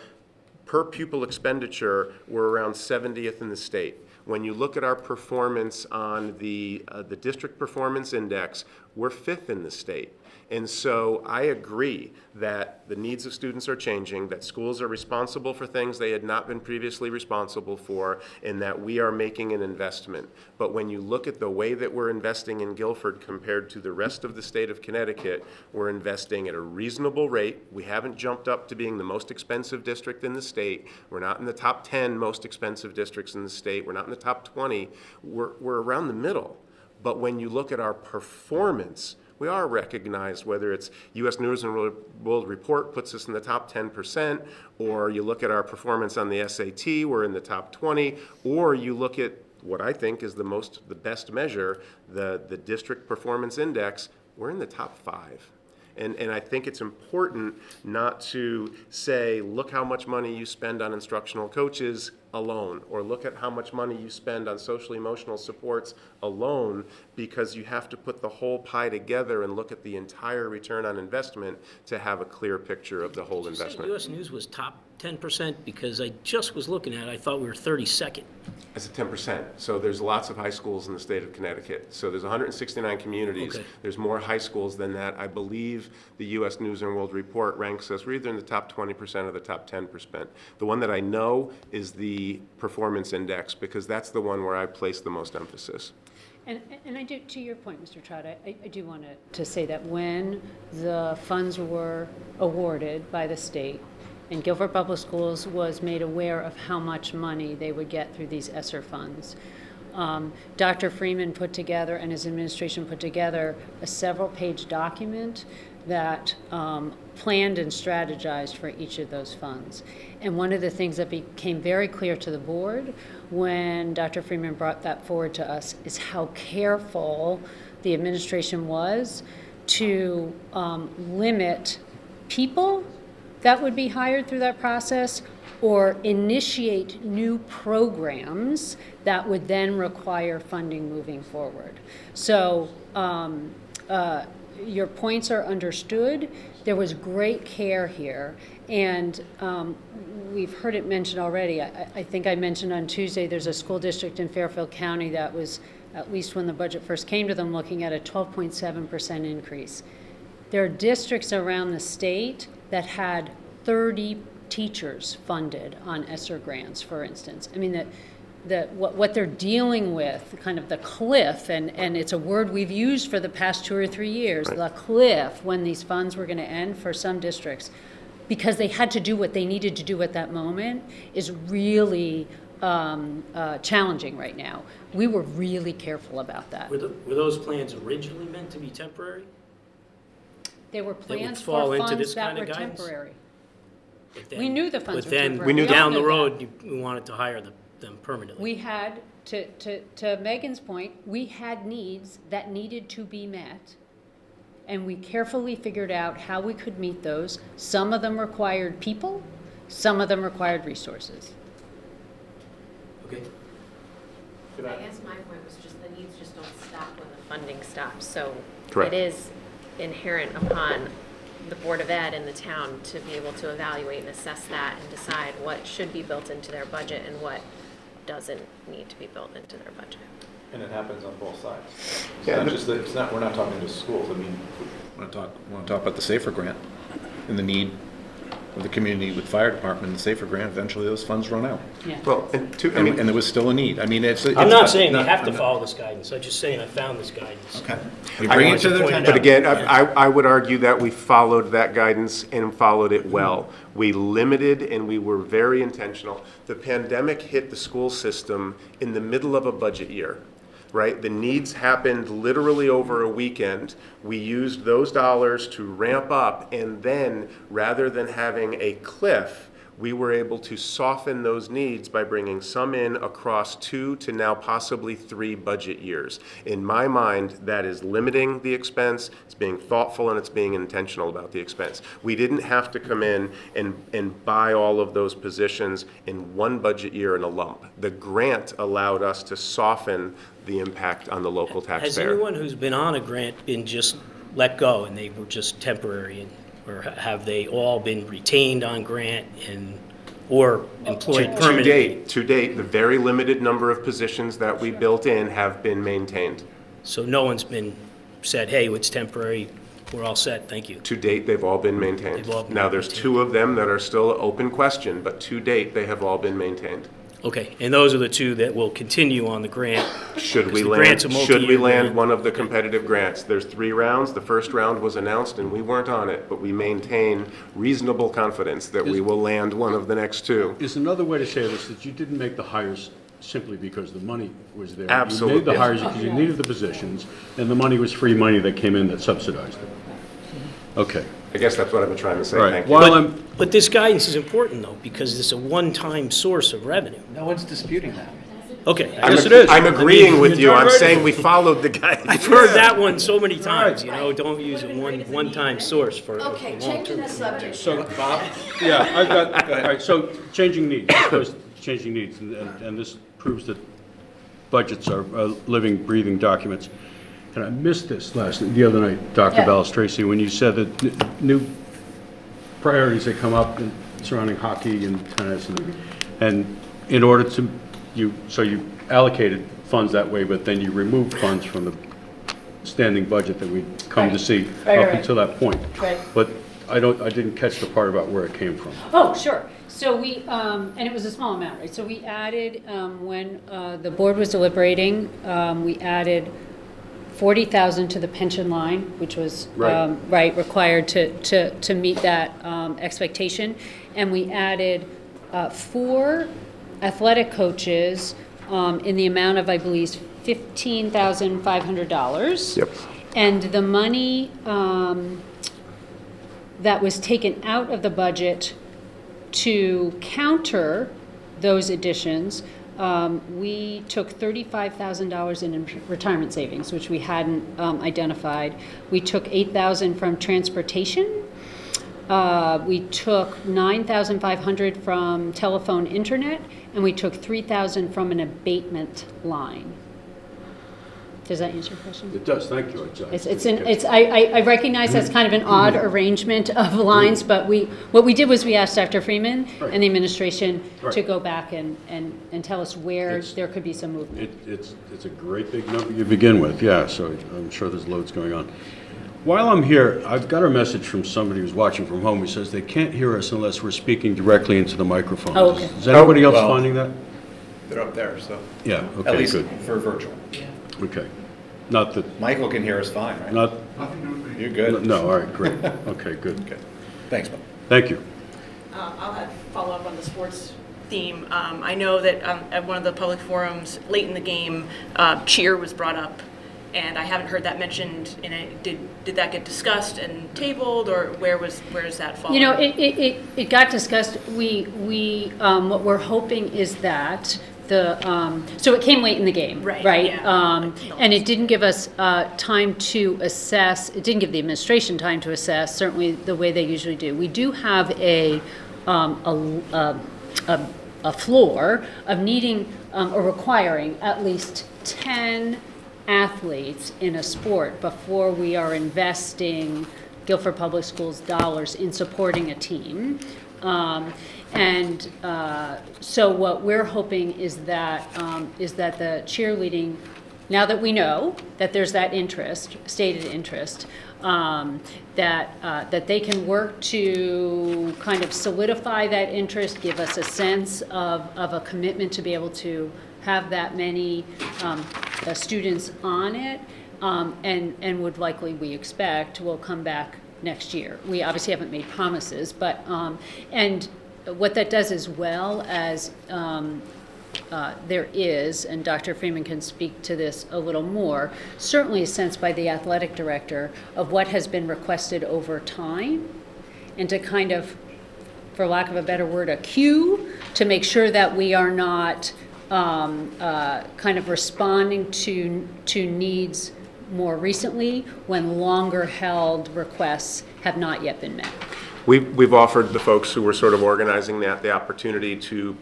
per pupil expenditure, we're around 70th in the state. When you look at our performance on the district performance index, we're 5th in the state. And so I agree that the needs of students are changing, that schools are responsible for things they had not been previously responsible for, and that we are making an investment. But when you look at the way that we're investing in Guilford compared to the rest of the state of Connecticut, we're investing at a reasonable rate. We haven't jumped up to being the most expensive district in the state. We're not in the top 10 most expensive districts in the state. We're not in the top 20. We're around the middle. But when you look at our performance, we are recognized, whether it's U.S. News and World Report puts us in the top 10%, or you look at our performance on the SAT, we're in the top 20, or you look at what I think is the best measure, the District Performance Index, we're in the top 5. And I think it's important not to say, look how much money you spend on instructional coaches alone, or look at how much money you spend on social emotional supports alone, because you have to put the whole pie together and look at the entire return on investment to have a clear picture of the whole investment. U.S. News was top 10%, because I just was looking at it, I thought we were 32nd. It's a 10%. So there's lots of high schools in the state of Connecticut. So there's 169 communities. Okay. There's more high schools than that. I believe the U.S. News and World Report ranks us, we're either in the top 20% or the top 10%. The one that I know is the performance index, because that's the one where I place the most emphasis. And I do, to your point, Mr. Trott, I do want to say that when the funds were awarded by the state, and Guilford Public Schools was made aware of how much money they would get through these ESSER funds, Dr. Freeman put together, and his administration put together, a several-page document that planned and strategized for each of those funds. And one of the things that became very clear to the board when Dr. Freeman brought that forward to us is how careful the administration was to limit people that would be hired through that process or initiate new programs that would then require funding moving forward. So your points are understood. There was great care here, and we've heard it mentioned already. I think I mentioned on Tuesday there's a school district in Fairfield County that was, at least when the budget first came to them, looking at a 12.7% increase. There are districts around the state that had 30 teachers funded on ESSER grants, for instance. I mean, what they're dealing with, kind of the cliff, and it's a word we've used for the past 2 or 3 years, the cliff, when these funds were going to end for some districts, because they had to do what they needed to do at that moment, is really challenging right now. We were really careful about that. Were those plans originally meant to be temporary? They were would plans fall for into funds this that kind were of guidance? temporary. But then- We knew the funds but were then temporary. We all down the knew that. road, we wanted to hire them permanently. We had, to Megan's point, we had needs that needed to be met, and we carefully figured out how we could meet those. Some of them required people, some of them required resources. Okay. I guess my point was just the needs just don't stop when the funding stops. So Correct. it is inherent upon the Board of Ed and the town to be able to evaluate and assess that and decide what should be built into their budget and what doesn't need to be built into their budget. And it happens on both sides. It's Yeah, not and- just that, it's not, we're not talking just schools. I mean, we want to talk about the SAFER grant and the need of the community with fire department and the SAFER grant. Eventually, those funds run out. Yeah. Well, and And there was still a need. I mean, I'm not saying they have to follow this guidance. I'm just saying I found this guidance. Okay. We bring it to their attention. But again, I would argue that we followed that guidance and followed it well. We limited and we were very intentional. The pandemic hit the school system in the middle of a budget year, right? The needs happened literally over a weekend. We used those dollars to ramp up, and then rather than having a cliff, we were able to soften those needs by bringing some in across 2 to now possibly 3 budget years. In my mind, that is limiting the expense, it's being thoughtful, and it's being intentional about the expense. We didn't have to come in and buy all of those positions in one budget year in a lump. The grant allowed us to soften the impact on the local Has taxpayer. anyone who's been on a grant been just let go and they were just temporary, or have they all been retained on grant or employed permanently? To date, the very limited number of positions that we built in have been maintained. So no one's been said, hey, it's temporary, we're all set, thank you. To date, they've all been maintained. They've all been Now, there's maintained. 2 of them that are still an open question, but to date, they have all been maintained. Okay, and those are the 2 that will continue on the grant? Should we Because the grant's a land, should we multi-year land grant. one of the competitive grants? There's 3 rounds. The first round was announced and we weren't on it, but we maintain reasonable confidence that we will land one of the next 2. Is another way to say this that you didn't make the hires simply because the money was there? Absolutely. You made the hires because you needed the positions, and the money was free money that came in that subsidized it. Okay. I guess that's what I've been trying to say. Right. Thank you. While But this guidance is important, though, because it's a one-time source of revenue. No one's disputing that. Okay. Yes, it is. I'm agreeing with you. I'm Right. saying we followed the guidance. I've heard that one so many times, you know, don't use a one-time source for a Okay, long changing term. the subject. So, Bob? Yeah, I've got, all right, so changing needs, changing needs, and this proves that budgets are living, breathing documents. And I missed this the other night, Dr. Yeah. Balistraci, when you said that new priorities that come up surrounding hockey and tennis, and in order to, you allocated funds that way, but then you removed funds from the standing budget that we'd come to see Right, up right. until that point. Right. But I didn't catch the part about where it came from. Oh, sure. So we, and it was a small amount, right? So we added, when the board was deliberating, we added 40,000 to the pension line, which was, Right. required to meet that expectation. And we added 4 athletic coaches in the amount of, I believe, $15,500. Yep. And the money that was taken out of the budget to counter those additions, we took $35,000 in retirement savings, which we hadn't identified. We took $8,000 from transportation. We took $9,500 from telephone internet, and we took $3,000 from an abatement line. Does that answer your question? It does, thank you. I recognize that's kind of an odd arrangement of lines, but what we did was we asked Dr. Freeman and the administration to go back and tell us where there could be some movement. It's a great big number you begin with, yeah, so I'm sure there's loads going on. While I'm here, I've got a message from somebody who's watching from home who says they can't hear us unless we're speaking directly into the microphone. Oh, okay. Is anybody else well, finding that? They're up there, so. Yeah, okay, At least good. for virtual. Okay. Not that, Michael can hear us fine, right? not, You're good? no, all right, great. Okay, good. Good. Thanks, Bob. Thank you. I'll follow up on the sports theme. I know that at one of the public forums, late in the game, cheer was brought up, and I haven't heard that mentioned in it. Did that get discussed and tabled, or where does that fall? You know, it got discussed. We what we're hoping is that so it came late in the game, right? Yeah. And it didn't give us time to assess. It didn't give the administration time to assess. Certainly, the way they usually do. We do have a floor of needing or requiring at least 10 athletes in a sport before we are investing Guilford Public Schools dollars in supporting a team. So what we're hoping is that the cheerleading, now that we know that there's that interest, stated interest, that they can work to kind of solidify that interest, give us a sense of a commitment to be able to have that many students on it, and would likely, we expect, will come back next year. We obviously haven't made promises, but, and what that does as well as there is, and Dr. Freeman can speak to this a little more, certainly a sense by the athletic director of what has been requested over time, and to kind of, for lack of a better word, a cue to make sure that we are not kind of responding to needs more recently when longer held requests have not yet been met. We've offered the folks who were sort of organizing that the opportunity to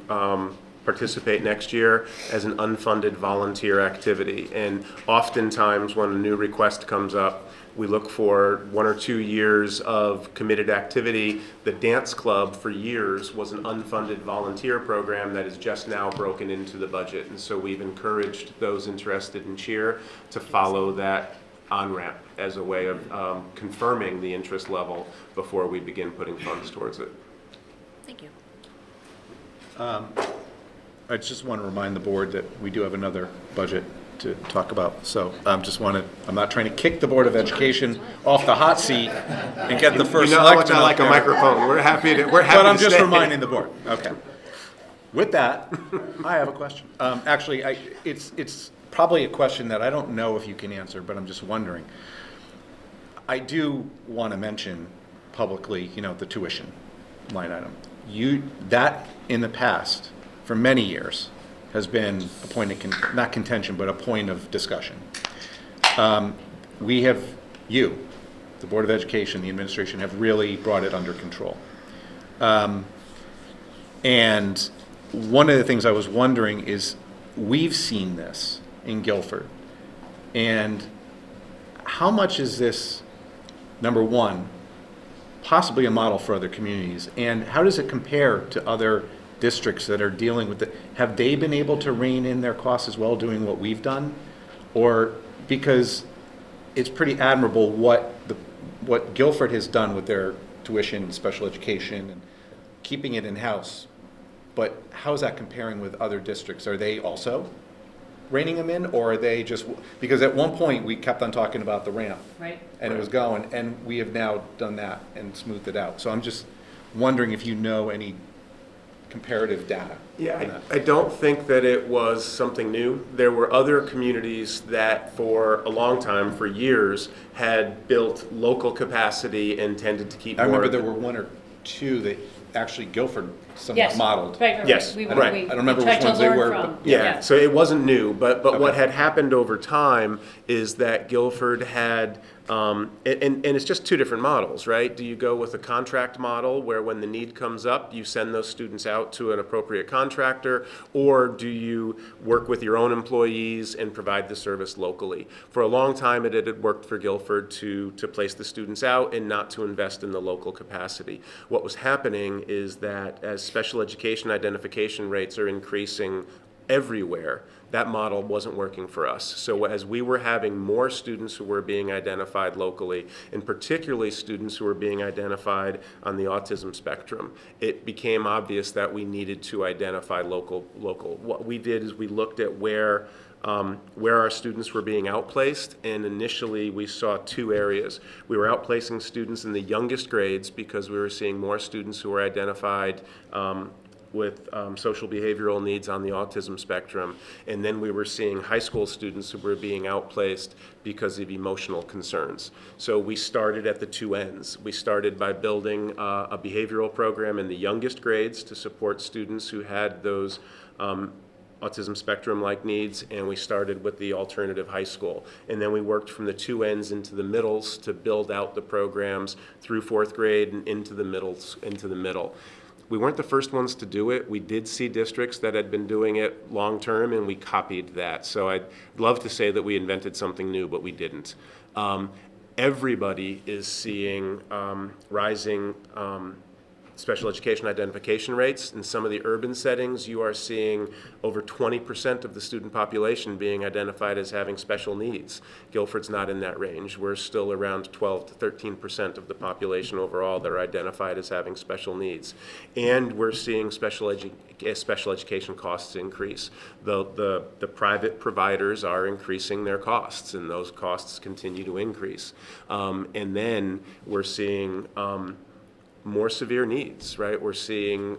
participate next year as an unfunded volunteer activity. And oftentimes when a new request comes up, we look for 1 or 2 years of committed activity. The dance club for years was an unfunded volunteer program that is just now broken into the budget. And so we've encouraged those interested in cheer to follow that on-ramp as a way of confirming the interest level before we begin putting funds towards it. Thank you. I just want to remind the board that we do have another budget to talk about. So I'm not trying to kick the Board of Education off the hot seat and get the first You know how much selectman I up like a there. microphone. We're happy to But I'm to just stay. reminding the board. Okay. With that, I have a question. Actually, it's probably a question that I don't know if you can answer, but I'm just wondering. I do want to mention publicly, the tuition line item. That in the past, for many years, has been a point of, not contention, but a point of discussion. The Board of Education, the administration, have really brought it under control. And one of the things I was wondering is, we've seen this in Guilford, and how much is this, number one, possibly a model for other communities, and how does it compare to other districts that are dealing with it? Have they been able to rein in their costs as well, doing what we've done? Or, because it's pretty admirable what Guilford has done with their tuition, special education, and keeping it in-house, but how is that comparing with other districts? Are they also reining them in, or are they just, because at one point we kept on talking about the ramp. Right. And it was going, and we have now done that and smoothed it out. So I'm just wondering if you know any comparative data. Yeah, on that. I don't think that it was something new. There were other communities that for a long time, for years, had built local capacity and tended to keep I more remember of there the- were one or two that actually Guilford somewhat Yes. modeled. Right. Yes, We- right. we- I don't remember we tried which to ones they learn were, from. but- Yeah, so it wasn't new, but what Okay. had happened over time is that Guilford had, and it's just two different models, right? Do you go with a contract model where when the need comes up, you send those students out to an appropriate contractor, or do you work with your own employees and provide the service locally? For a long time, it had worked for Guilford to place the students out and not to invest in the local capacity. What was happening is that as special education identification rates are increasing everywhere, that model wasn't working for us. So as we were having more students who were being identified locally, and particularly students who were being identified on the autism spectrum, it became obvious that we needed to identify local. What we did is we looked at where our students were being outplaced, and initially we saw two areas. We were outplacing students in the youngest grades because we were seeing more students who were identified with social behavioral needs on the autism spectrum. And then we were seeing high school students who were being outplaced because of emotional concerns. So we started at the two ends. We started by building a behavioral program in the youngest grades to support students who had those autism spectrum-like needs, and we started with the alternative high school. And then we worked from the two ends into the middles to build out the programs through fourth grade and into the middle. We weren't the first ones to do it. We did see districts that had been doing it long-term, and we copied that. So I'd love to say that we invented something new, but we didn't. Everybody is seeing rising special education identification rates. In some of the urban settings, you are seeing over 20% of the student population being identified as having special needs. Guilford's not in that range. We're still around 12 to 13% of the population overall that are identified as having special needs. And we're seeing special education costs increase. The private providers are increasing their costs, and those costs continue to increase. And then we're seeing more severe needs, right? We're seeing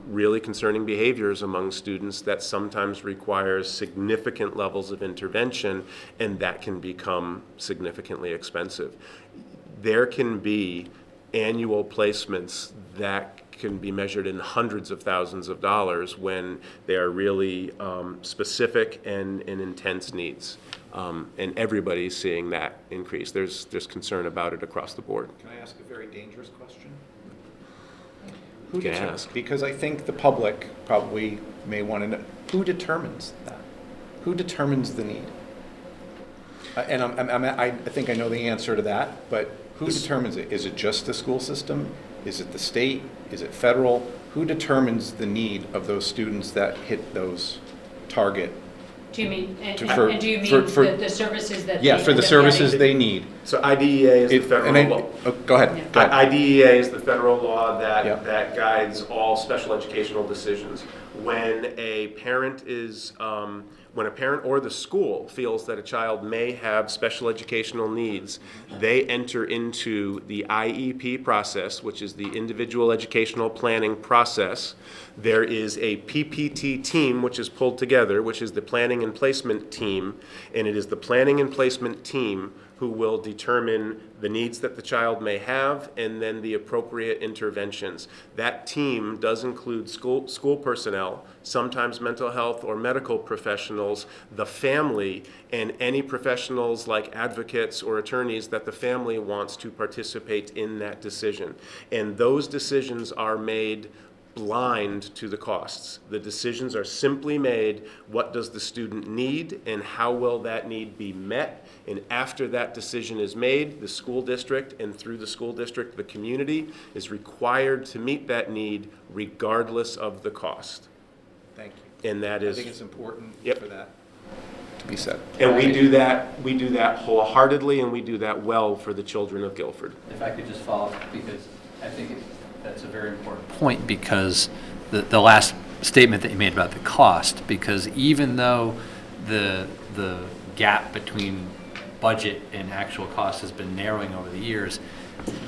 really concerning behaviors among students that sometimes requires significant levels of intervention, and that can become significantly expensive. There can be annual placements that can be measured in hundreds of thousands of dollars when they are really specific and intense needs. And everybody's seeing that increase. There's concern about it across the board. Can I ask a very dangerous question? You can ask. Because I think the public probably may want to know, who determines that? Who determines the need? And I think I know the answer to that, but who determines it? Is it just the school system? Is it the state? Is it federal? Who determines the need of those students that hit those target? Do you mean, and For- do you mean for- the services that? Yeah, they for the end up services getting? they need. So IDEA is the federal law. Go ahead. Go ahead. IDEA is the federal law that, Yep. that guides all special educational decisions. When a parent or the school feels that a child may have special educational needs, they enter into the IEP process, which is the individual educational planning process. There is a PPT team which is pulled together, which is the planning and placement team, and it is the planning and placement team who will determine the needs that the child may have and then the appropriate interventions. That team does include school personnel, sometimes mental health or medical professionals, the family, and any professionals like advocates or attorneys that the family wants to participate in that decision. And those decisions are made blind to the costs. The decisions are simply made, what does the student need and how will that need be met? And after that decision is made, the school district, and through the school district, the community is required to meet that need regardless of the cost. Thank you. And that I is. think it's important Yep. for that to be said. And we do that wholeheartedly, and we do that well for the children of Guilford. If I could just follow up, because I think that's a very important point, because the last statement that you made about the cost, because even though the gap between budget and actual cost has been narrowing over the years,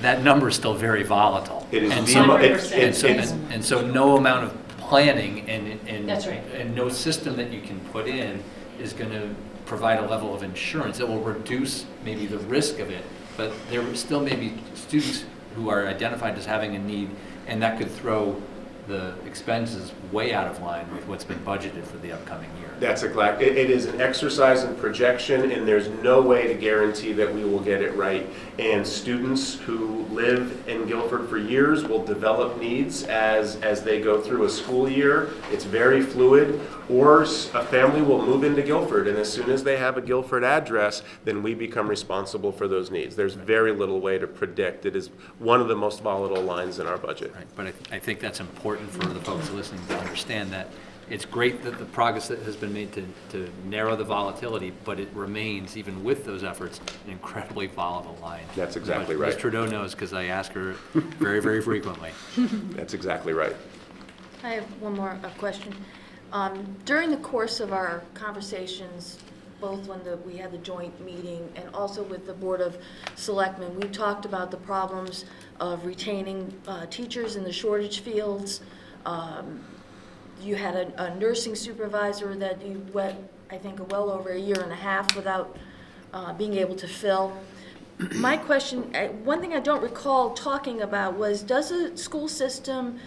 that number is still very volatile. It is. And Some- so- it's- And so, it's- and so no amount of planning That's right. and no system that you can put in is going to provide a level of insurance. It will reduce maybe the risk of it, but there still may be students who are identified as having a need, and that could throw the expenses way out of line with what's been budgeted for the upcoming year. That's exactly, it is an exercise in projection, and there's no way to guarantee that we will get it right. And students who live in Guilford for years will develop needs as they go through a school year. It's very fluid. Or a family will move into Guilford, and as soon as they have a Guilford address, then we become responsible for those needs. There's very little way to predict. It is one of the most volatile lines in our budget. Right, but I think that's important for the folks listening to understand that it's great that the progress that has been made to narrow the volatility, but it remains, even with those efforts, an incredibly volatile line. That's exactly But right. Ms. Trudeau knows, because I ask her very, very frequently. That's exactly right. I have one more question. During the course of our conversations, both when we had the joint meeting and also with the Board of Selectmen, we talked about the problems of retaining teachers in the shortage fields. You had a nursing supervisor that you went, I think, well over a year and a half without being able to fill. My question, one thing I don't recall talking about was, does the school system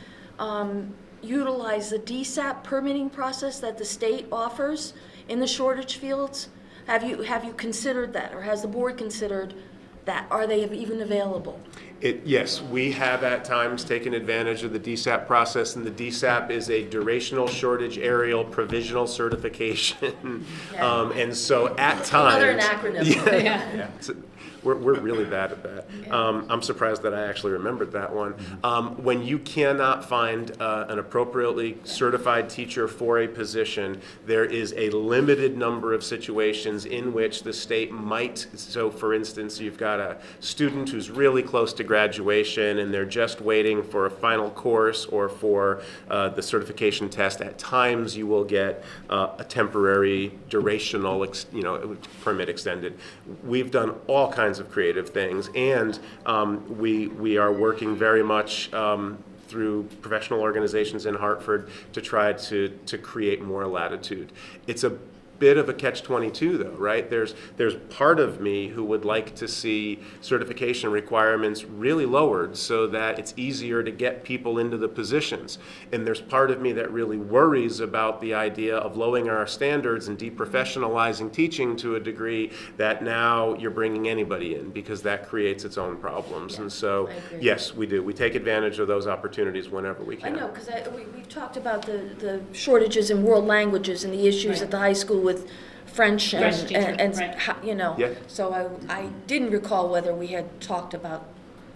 utilize the DSAP permitting process that the state offers in the shortage fields? Have you considered that, or has the board considered that? Are they even available? Yes, we have at times taken advantage of the DSAP process, and the DSAP is a durational shortage aerial provisional certification. And so at times. Another acronym. Yeah. We're really bad at that. I'm surprised that I actually remembered that one. When you cannot find an appropriately certified teacher for a position, there is a limited number of situations in which the state might, so for instance, you've got a student who's really close to graduation and they're just waiting for a final course or for the certification test. At times you will get a temporary durational permit extended. We've done all kinds of creative things, and we are working very much through professional organizations in Hartford to try to create more latitude. It's a bit of a catch-22 though, right? There's part of me who would like to see certification requirements really lowered so that it's easier to get people into the positions. And there's part of me that really worries about the idea of lowering our standards and deprofessionalizing teaching to a degree that now you're bringing anybody in, because that creates its own problems. Yeah, and so, I agree. yes, we do. We take advantage of those opportunities whenever we I can. know, because we talked about the shortages in world languages and the issues at the high school with French French teacher, and right. Yeah. So I didn't recall whether we had talked about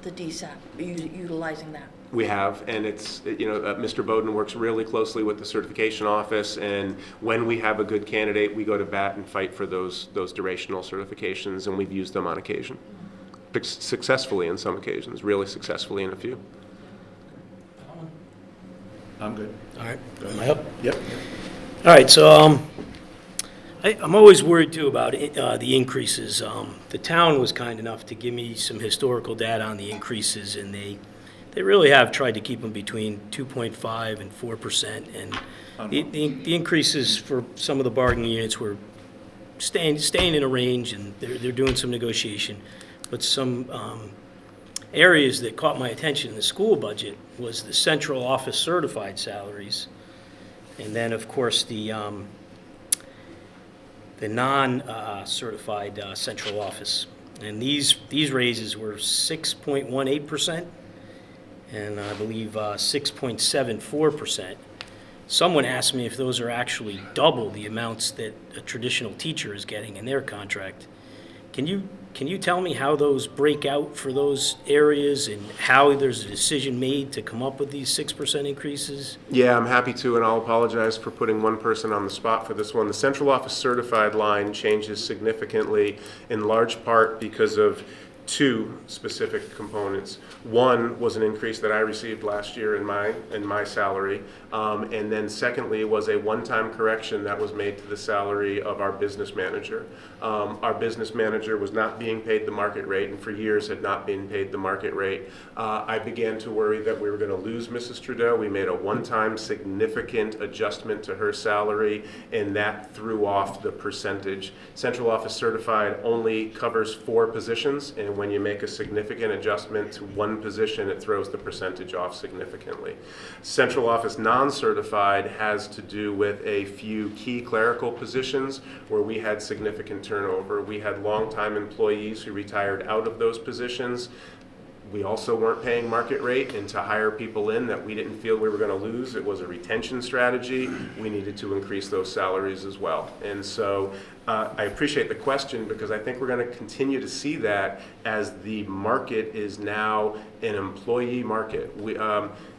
the DSAP, utilizing that. We have, and it's, Mr. Bowden works really closely with the certification office, and when we have a good candidate, we go to bat and fight for those durational certifications, and we've used them on occasion. Successfully in some occasions, really successfully in a few. I'm good. All right, am I up? Yep. All right, so I'm always worried too about the increases. The town was kind enough to give me some historical data on the increases, and they really have tried to keep them between 2.5 and 4%. And the increases for some of the bargaining units were staying in a range, and they're doing some negotiation. But some areas that caught my attention in the school budget was the central office certified salaries, and then of course the non-certified central office. And these raises were 6.18%, and I believe 6.74%. Someone asked me if those are actually double the amounts that a traditional teacher is getting in their contract. Can you tell me how those break out for those areas and how there's a decision made to come up with these 6% increases? Yeah, I'm happy to, and I'll apologize for putting one person on the spot for this one. The central office certified line changes significantly in large part because of two specific components. One was an increase that I received last year in my salary, and then secondly was a one-time correction that was made to the salary of our business manager. Our business manager was not being paid the market rate, and for years had not been paid the market rate. I began to worry that we were going to lose Mrs. Trudeau. We made a one-time significant adjustment to her salary, and that threw off the percentage. Central office certified only covers 4 positions, and when you make a significant adjustment to one position, it throws the percentage off significantly. Central office non-certified has to do with a few key clerical positions where we had significant turnover. We had longtime employees who retired out of those positions. We also weren't paying market rate, and to hire people in that we didn't feel we were going to lose, it was a retention strategy. We needed to increase those salaries as well. And so I appreciate the question, because I think we're going to continue to see that as the market is now an employee market.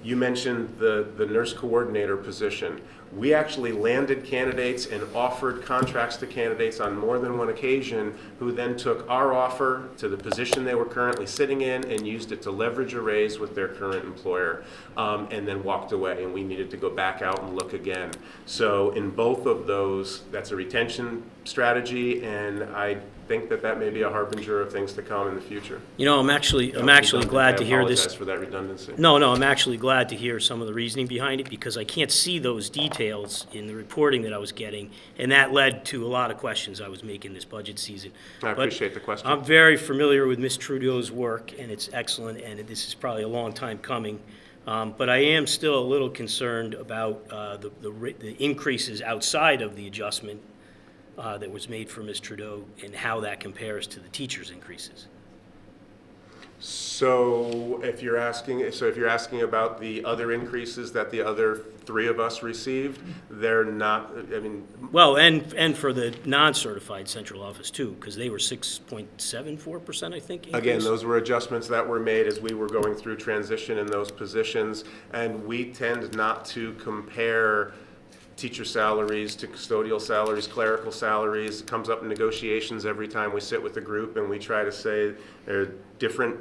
You mentioned the nurse coordinator position. We actually landed candidates and offered contracts to candidates on more than one occasion who then took our offer to the position they were currently sitting in and used it to leverage a raise with their current employer, and then walked away, and we needed to go back out and look again. So in both of those, that's a retention strategy, and I think that may be a harbinger of things to come in the future. You know, I'm actually glad to hear this. I apologize for that redundancy. No, I'm actually glad to hear some of the reasoning behind it, because I can't see those details in the reporting that I was getting, and that led to a lot of questions I was making this budget season. I appreciate the question. I'm very familiar with Ms. Trudeau's work, and it's excellent, and this is probably a long time coming. But I am still a little concerned about the increases outside of the adjustment that was made for Ms. Trudeau, and how that compares to the teachers' increases. So if you're asking about the other increases that the other 3 of us received, they're not, I mean. Well, and for the non-certified central office too, because they were 6.74%, I think. Again, increase. those were adjustments that were made as we were going through transition in those positions, and we tend not to compare teacher salaries to custodial salaries, clerical salaries. It comes up in negotiations every time we sit with the group, and we try to say they're different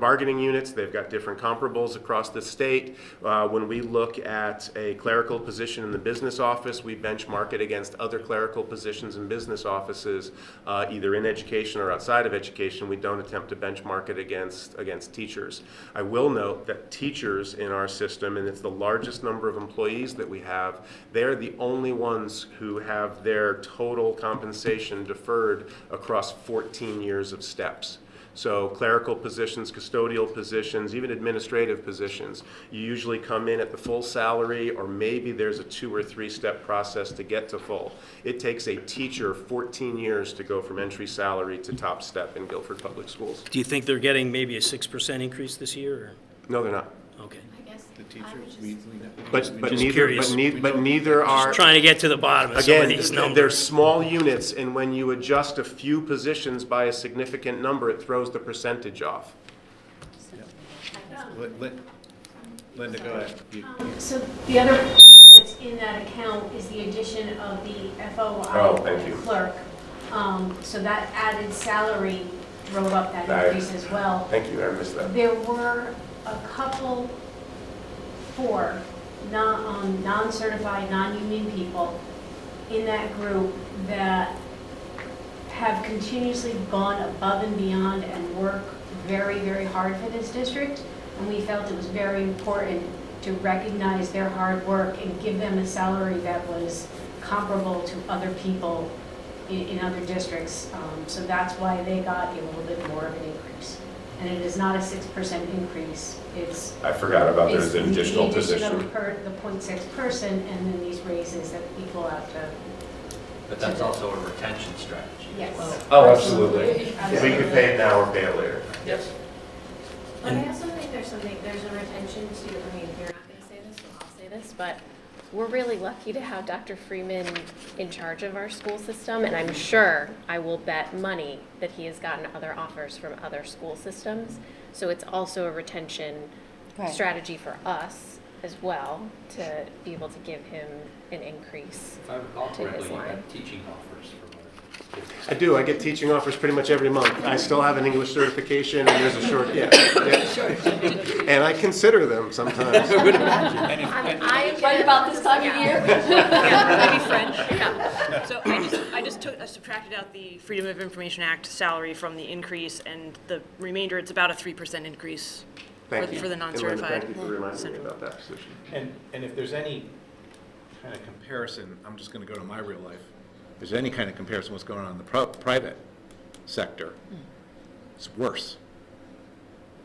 bargaining units. They've got different comparables across the state. When we look at a clerical position in the business office, we benchmark it against other clerical positions in business offices, either in education or outside of education. We don't attempt to benchmark it against teachers. I will note that teachers in our system, and it's the largest number of employees that we have, they're the only ones who have their total compensation deferred across 14 years of steps. So clerical positions, custodial positions, even administrative positions, you usually come in at the full salary, or maybe there's a 2 or 3 step process to get to full. It takes a teacher 14 years to go from entry salary to top step in Guilford Public Schools. Do you think they're getting maybe a 6% increase this year? Or? No, they're not. Okay. But neither are. Just trying to get to the bottom of some of these Again, numbers. they're small units, and when you adjust a few positions by a significant number, it throws the percentage off. Linda, go ahead. So the other piece that's in that account is the addition of the FOI clerk. So that added salary drove up that increase as well. Thank you, I missed that. There were a couple, 4 non-certified, non-union people in that group that have continuously gone above and beyond and work very, very hard for this district. And we felt it was very important to recognize their hard work and give them a salary that was comparable to other people in other districts. So that's why they got a little bit more of an increase. And it is not a 6% increase. It's. I forgot about there's an additional It's the addition position. of the 0.6 person, and then these raises that equal out to. But that's also a retention strategy. Yes. Oh, absolutely. If we could pay it now or pay it later. Yes. But I also think there's a retention to, I mean, you're not going to say this, so I'll say this, but we're really lucky to have Dr. Freeman in charge of our school system, and I'm sure, I will bet money, that he has gotten other offers from other school systems. So it's also a retention strategy for us as well, to be able to give him an increase If I recall to his correctly, you line. got teaching offers from other. I do. I get teaching offers pretty much every month. I still have an English certification, and there's a short, yeah. And I consider them sometimes. Right about this time of year? Yeah, maybe French, yeah. So I just subtracted out the Freedom of Information Act salary from the increase, and the remainder, it's about a 3% increase Thank you. for the And Linda, non-certified. thank you for reminding me about that position. And if there's any kind of comparison, I'm just going to go to my real life. If there's any kind of comparison what's going on in the private sector, it's worse.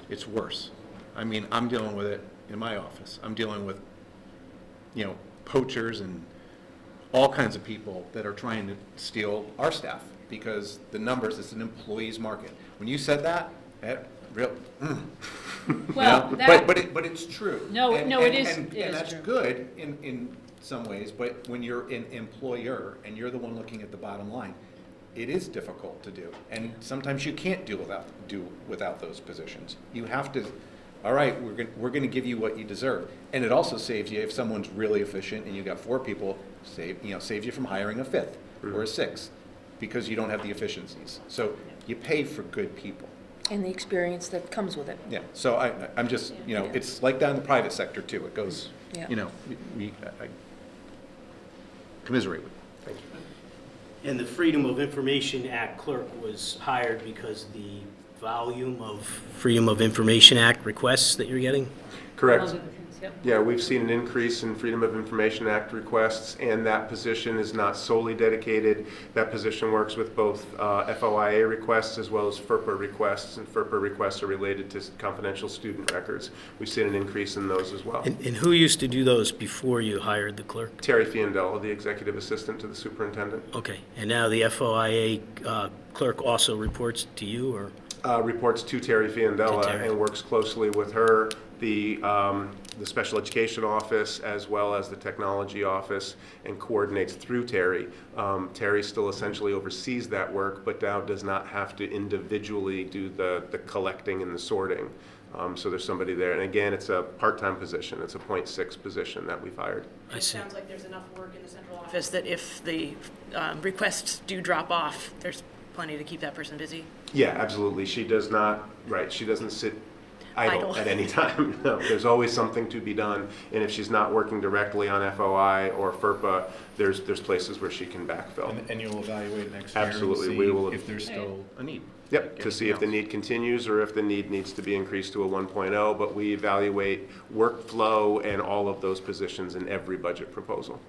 It's worse. I mean, I'm dealing with it in my office. I'm dealing with, poachers and all kinds of people that are trying to steal our staff because the numbers, it's an employees market. When you said that real, Well, you know? that- but it's true. No, And- no, and- it is- and- it is And that's true. good in some ways, but when you're an employer and you're the one looking at the bottom line, it is difficult to do. And sometimes you can't do without those positions. You have to, all right, we're gonna give you what you deserve. And it also saves you, if someone's really efficient and you got 4 people, saves you from hiring a 5th or a 6th because you don't have the efficiencies. So you pay for good people. And the experience that comes with it. Yeah, so I'm just, it's like that in the private sector too. It goes, Yeah. I commiserate with it. Thank you. And the Freedom of Information Act clerk was hired because the volume of Freedom of Information Act requests that you're getting? Correct. Yeah, we've seen an increase in Freedom of Information Act requests, and that position is not solely dedicated. That position works with both FOIA requests as well as FERPA requests, and FERPA requests are related to confidential student records. We've seen an increase in those as well. And who used to do those before you hired the clerk? Terry Fiandella, the executive assistant to the superintendent. Okay, and now the FOIA clerk also reports to you, or? Reports to Terry Fiandella To Terry. and works closely with her, the special education office, as well as the technology office, and coordinates through Terry. Terry still essentially oversees that work, but now does not have to individually do the collecting and the sorting. So there's somebody there. And again, it's a part-time position. It's a .6 position that we've hired. I see. It sounds like there's enough work in the central office that if the requests do drop off, there's plenty to keep that person busy. Yeah, absolutely. She does not, she doesn't sit idle Idle. at any time. No, there's always something to be done. And if she's not working directly on FOI or FERPA, there's places where she can backfill. And you'll evaluate next year Absolutely, and we see will. if there's still a need. Yep, to see if the need continues or if the need needs to be increased to a 1.0, but we evaluate workflow and all of those positions in every budget proposal.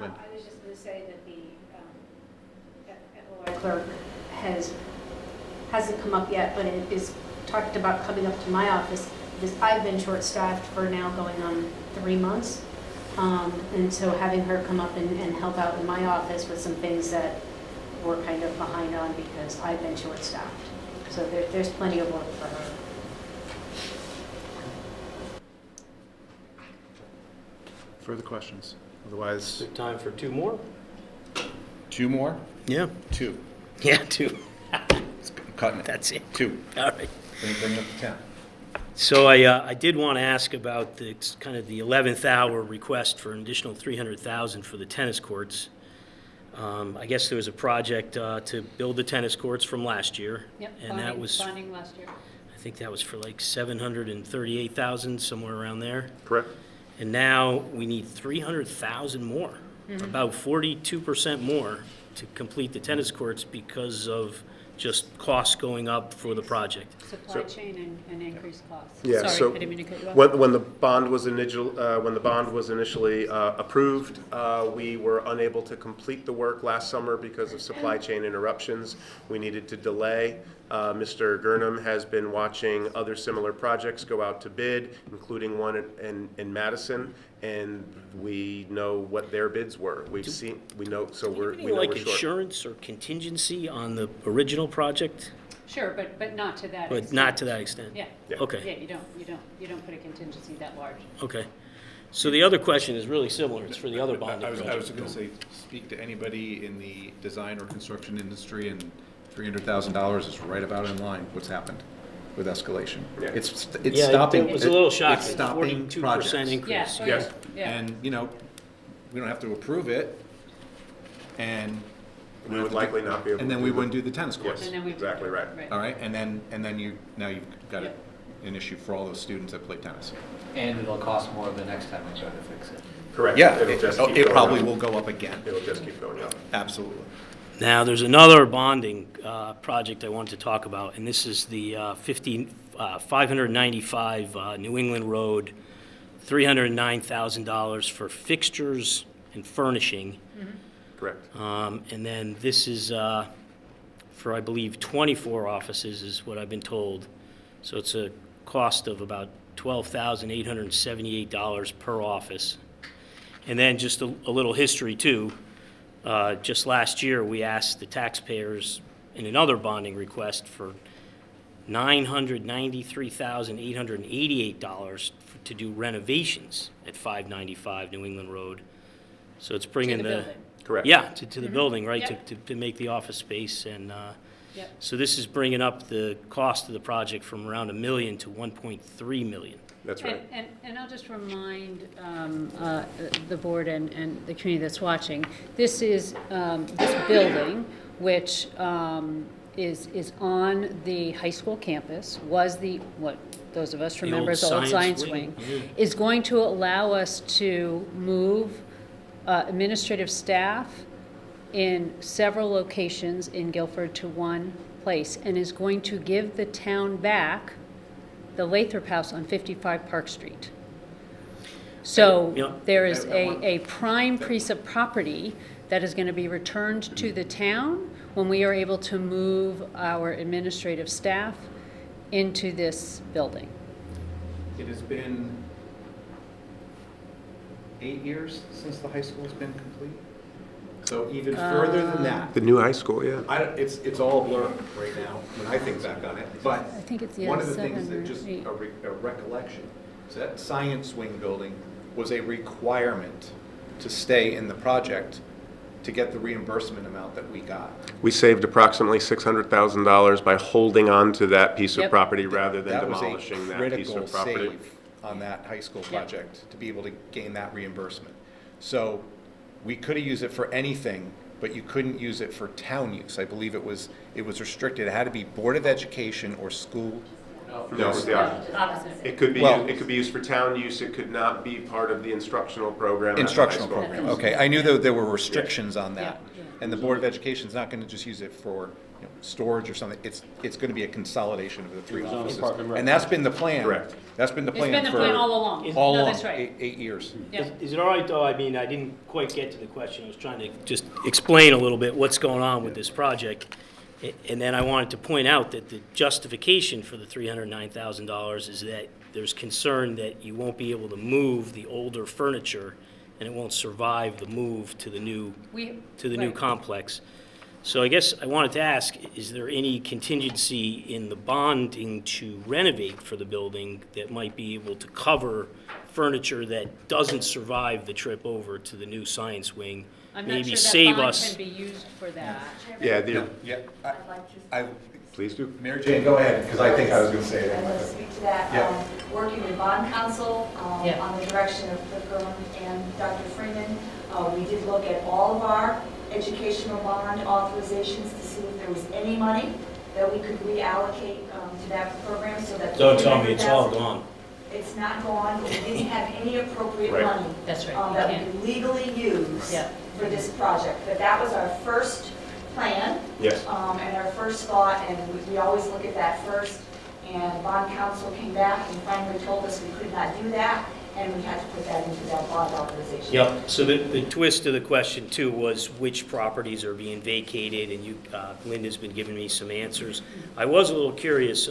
I was just going to say that the FOI clerk hasn't come up yet, but it is talked about coming up to my office because I've been short-staffed for now going on 3 months. And so having her come up and help out in my office with some things that we're kind of behind on because I've been short-staffed. So there's plenty of work for her. Further questions? Otherwise, Good time for 2 more? 2 more? Yeah. 2. Yeah, 2. Cutting it. That's it. 2. All right. Bring it up to 10. So I did want to ask about the kind of the 11th hour request for an additional $300,000 for the tennis courts. I guess there was a project to build the tennis courts from last year. Yep, And that was, bonding last year. I think that was for like $738,000, somewhere around there. Correct? And now we need $300,000 more, about 42% more to complete the tennis courts because of just costs going up for the project. Supply chain and increased costs. Yeah, so Sorry, I didn't mean to cut you off. when the bond was initially approved, we were unable to complete the work last summer because of supply chain interruptions. We needed to delay. Mr. Gurnham has been watching other similar projects go out to bid, including one in Madison, and we know what their bids were. We know, so we know Any like we're short. insurance or contingency on the original project? Sure, but not to that But extent. not to that extent? Yeah. Okay. Yeah, you don't put a contingency that large. Okay. So the other question is really similar. It's for the other bonding I was project. going to say, speak to anybody in the design or construction industry, and $300,000 is right about in line what's happened with escalation. Yeah. It's Yeah, stopping. it was a little it's shocking. stopping 42% projects. increase. Yeah, oh, Yes. yeah. And, we don't have to approve it, and We would likely not be able to. And then do we the- wouldn't do the tennis Yes, courts. And then we- exactly right. Right. All right, and then you've got Yep. an issue for all those students that play tennis. And it'll cost more the next time we try to fix it. Correct. Yeah, It'll just keep it going probably up. will go up again. It'll just keep going up. Absolutely. Now, there's another bonding project I wanted to talk about, and this is the 595 New England Road, $309,000 for fixtures and furnishing. Correct. And then this is for, I believe, 24 offices is what I've been told. So it's a cost of about $12,878 per office. And then just a little history too. Just last year, we asked the taxpayers in another bonding request for $993,888 to do renovations at 595 New England Road. So it's bringing the the. building. Correct. Yeah, to the building, right, Yep. to make the office space. And Yep. so this is bringing up the cost of the project from around $1 million to $1.3 million. That's right. And I'll just remind the board and the community that's watching, this is, this building, which is on the high school campus, was what those of us remember as the old science wing, is going to allow us to move administrative staff in several locations in Guilford to one place, and is going to give the town back the Lathrop House on 55 Park Street. So Yep. there is a prime piece of property that is going to be returned to the town when we are able to move our administrative staff into this building. It has been 8 years since the high school's been complete. So even further than that, The new high school, yeah. it's all a blur right now when I think back on it. But I think it's, one of the 7 things that or just 8. a recollection is that science wing building was a requirement to stay in the project to get the reimbursement amount that we got. We saved approximately $600,000 by holding on to that piece of Yep. property rather than That was demolishing a that piece critical of property. save on that high school Yep. project to be able to gain that reimbursement. So we could have used it for anything, but you couldn't use it for town use. I believe it was restricted. It had to be Board of Education or school. No, it was the opposite. Opposite. It could be, Well- it could be used for town use, it could not be part of the instructional program at the high Instructional school. program, okay. I knew that there were restrictions on that. And the Board of Education's not gonna just use it for, storage or something. It's gonna be a consolidation of the three was on offices. Park and Rec. And that's been the plan. Correct. That's been the It's plan been the for plan all along. all No, along, that's right. 8 years. Yeah. Is it all right, though? I mean, I didn't quite get to the question. I was trying to just explain a little bit what's going on with this project. And then I wanted to point out that the justification for the $309,000 is that there's concern that you won't be able to move the older furniture and it won't survive the move to the new Right. complex. So I guess I wanted to ask, is there any contingency in the bonding to renovate for the building that might be able to cover furniture that doesn't survive the trip over to the new science wing? I'm not Maybe sure save that bond us. can be used for that. Yeah, Yeah, I, please do. Mary Jane, go ahead, because I think I was gonna say it I'd like anyway. to speak to that. Yeah. Working with bond counsel Yeah. on the direction of Cliff Gurlin and Dr. Freeman, we did look at all of our educational bond authorizations to see if there was any money that we could reallocate to that program so that. Don't tell me it's all 300,000 gone. It's not gone, we didn't have any appropriate Right. money. That's right, you That we can't. could legally use Yeah. for this project. But that was our first plan. Yes. And our first thought, and we always look at that first, and bond counsel came back and finally told us we could not do that, and we had to put that into that bond authorization. Yep, so the twist of the question too was which properties are being vacated, and you, Linda's been giving me some answers. I was a little curious,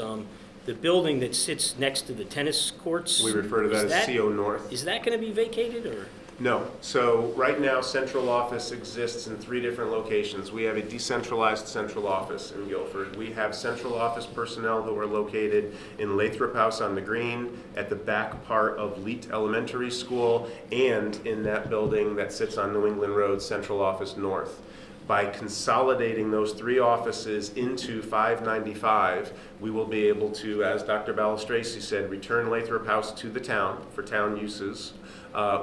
the building that sits next to the tennis courts. We refer to that is as CO North. Is that gonna be vacated, or? No. So right now, central office exists in 3 different locations. We have a decentralized central office in Guilford. We have central office personnel who are located in Lathrop House on the Green, at the back part of Leet Elementary School, and in that building that sits on New England Road, Central Office North. By consolidating those 3 offices into 595, we will be able to, as Dr. Balistraci said, return Lathrop House to the town for town uses.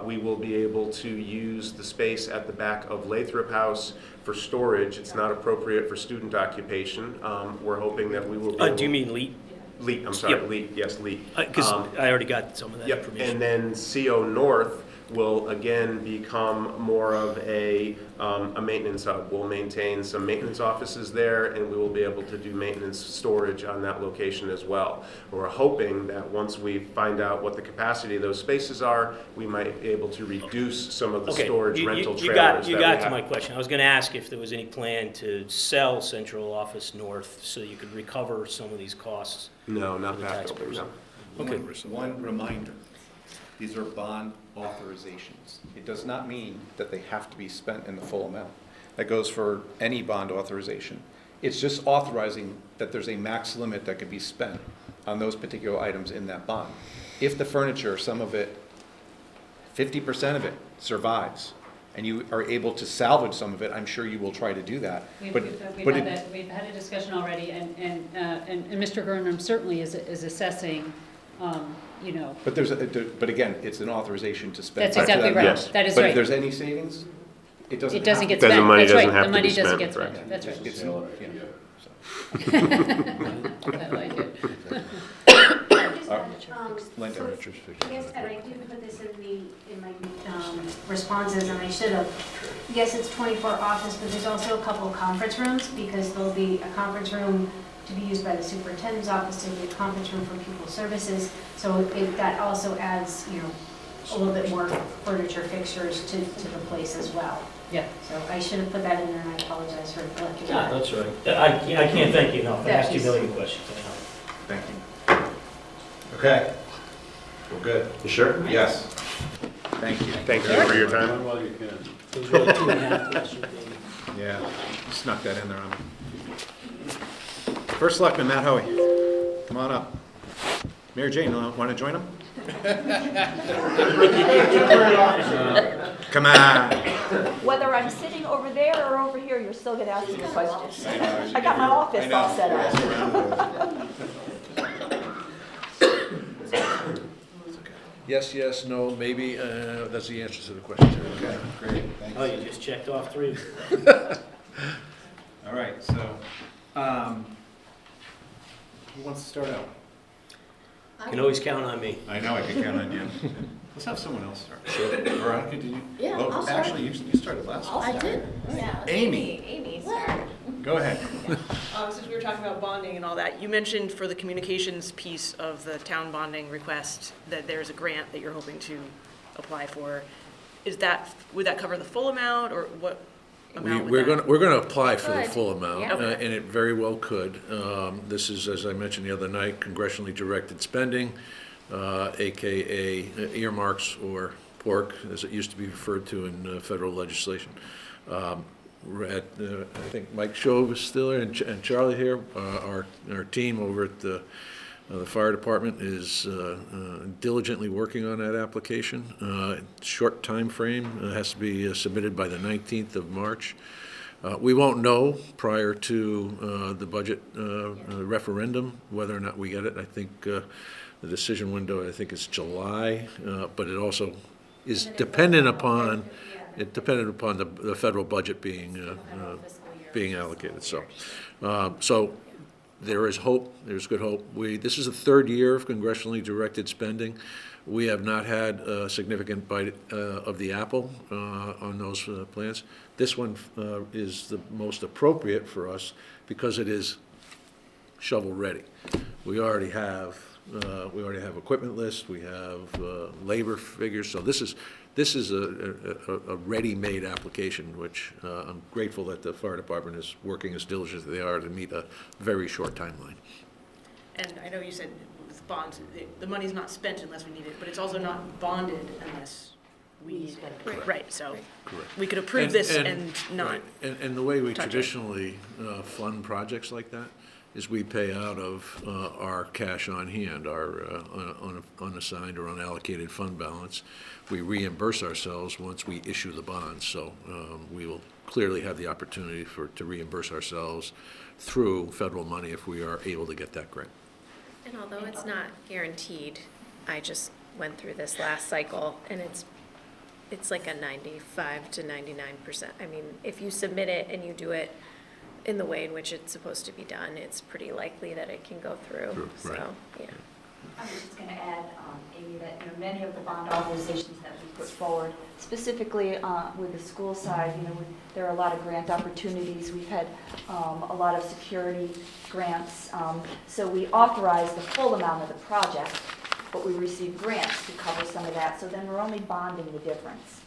We will be able to use the space at the back of Lathrop House for storage. It's not appropriate for student occupation. We're hoping that we will be able... Do you mean LEAT? LEAT, I'm sorry, Yep. LEAT, yes, LEAT. Because I already got some of that Yep, information. and then CO North will again become more of a maintenance hub. We'll maintain some maintenance offices there, and we will be able to do maintenance storage on that location as well. We're hoping that once we find out what the capacity of those spaces are, we might be able to reduce some of the storage rental trailers You that got we to my have. question. I was going to ask if there was any plan to sell Central Office North so you could recover some of these costs. No, not for the that taxpayers. building, no. Okay. One reminder, these are bond authorizations. It does not mean that they have to be spent in the full amount. That goes for any bond authorization. It's just authorizing that there's a max limit that could be spent on those particular items in that bond. If the furniture, some of it, 50% of it survives, and you are able to salvage some of it, I'm sure you will try to do that. We've But had a discussion already, and Mr. Gurnham certainly is assessing, you know. But but again, it's an authorization to spend. That's exactly right. Yes. That is But right. if there's any savings, it doesn't It doesn't have get to. spent. The money That's doesn't right. have The to be money doesn't spent, get correct. spent. That's right. It's, you know, so. I like it. Linda. So, yes, and I did put this in my responses, and I should have. Yes, it's 24 office, but there's also a couple of conference rooms, because there'll be a conference room to be used by the superintendent's office, there'll be a conference room for pupil services, so that also adds, you know, a little bit more furniture fixtures to the place as well. Yeah. So I should have put that in there, and I apologize for neglecting Yeah, that. that's right. I can't thank you enough. I asked you a million questions. Thank you. Okay. We're good. You sure? Yes. Thank you. Thank you for your time. Well, you can. It was really 2.5 yesterday. Yeah, snuck that in there on me. First Selectman, Matt Hoey. Come on up. Mary Jane, want to join him? Come on. Whether I'm sitting over there or over here, you're still going to ask me questions. I got my office all set up. Yes, yes, no, maybe, that's the answer to the question. Okay, great, thanks. Oh, you just checked off 3. All right, so, who wants to start out? You can always count on me. I know I can count on you. Let's have someone else start. Veronica, did you? Yeah, Oh, I'll start. actually, you started last. I did, yeah. Amy. Amy started. Go ahead. Since we were talking about bonding and all that, you mentioned for the communications piece of the town bonding request that there's a grant that you're hoping to apply for. Would that cover the full amount, or what amount would We're that? gonna apply for the Could, full amount, yeah. and it very well could. This is, as I mentioned the other night, congressionally directed spending, AKA earmarks or pork, as it used to be referred to in federal legislation. We're at, I think Mike Shove is still there, and Charlie here. Our team over at the fire department is diligently working on that application. Short time frame, it has to be submitted by the 19th of March. We won't know prior to the budget referendum whether or not we get it. I think the decision window, I think, is July, but it also is dependent upon the federal budget being allocated. So there is hope. There's good hope. This is the 3rd year of congressionally directed spending. We have not had a significant bite of the apple on those plans. This one is the most appropriate for us because it is shovel-ready. We already have equipment list, we have labor figures, so this is a ready-made application, which I'm grateful that the fire department is working as diligently as they are to meet a very short timeline. And I know you said with bonds, the money's not spent unless we need it, but it's also not bonded unless we need it. Right, so we could approve this and not. Right, and the way we touch it. traditionally fund projects like that is we pay out of our cash on hand, our unassigned or unallocated fund balance. We reimburse ourselves once we issue the bonds, so we will clearly have the opportunity to reimburse ourselves through federal money if we are able to get that grant. And although it's not guaranteed, I just went through this last cycle, and it's like a 95 to 99%. I mean, if you submit it and you do it in the way in which it's supposed to be done, it's pretty likely that it can go through. Right. So, yeah. I was just going to add, Amy, that many of the bond authorizations that we put forward, specifically with the school side, there are a lot of grant opportunities. We've had a lot of security grants. So we authorized the full amount of the project, but we received grants to cover some of that. So then we're only bonding the difference.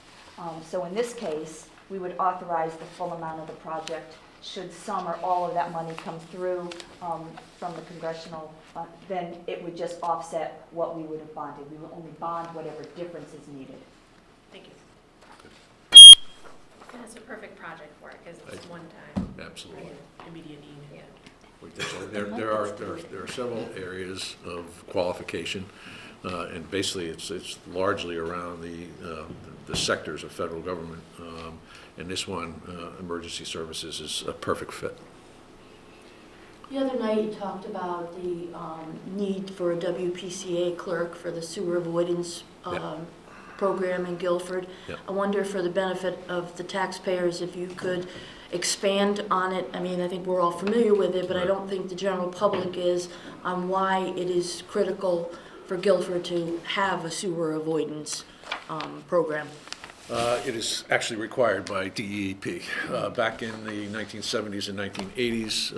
So in this case, we would authorize the full amount of the project. Should some or all of that money come through from the congressional fund, then it would just offset what we would have bonded. We would only bond whatever difference is needed. Thank you. And it's a perfect project for it, because it's one time. Absolutely. Immediate need. Yeah. There are several areas of qualification, and basically it's largely around the sectors of federal government. And this one, emergency services, is a perfect fit. The other night, you talked about the need for a WPCA clerk for the sewer avoidance program in Guilford. Yep. I wonder, for the benefit of the taxpayers, if you could expand on it. I mean, I think we're all familiar with it, but I don't think the general public is, on why it is critical for Guilford to have a sewer avoidance program. It is actually required by DEP. Back in the 1970s and 1980s,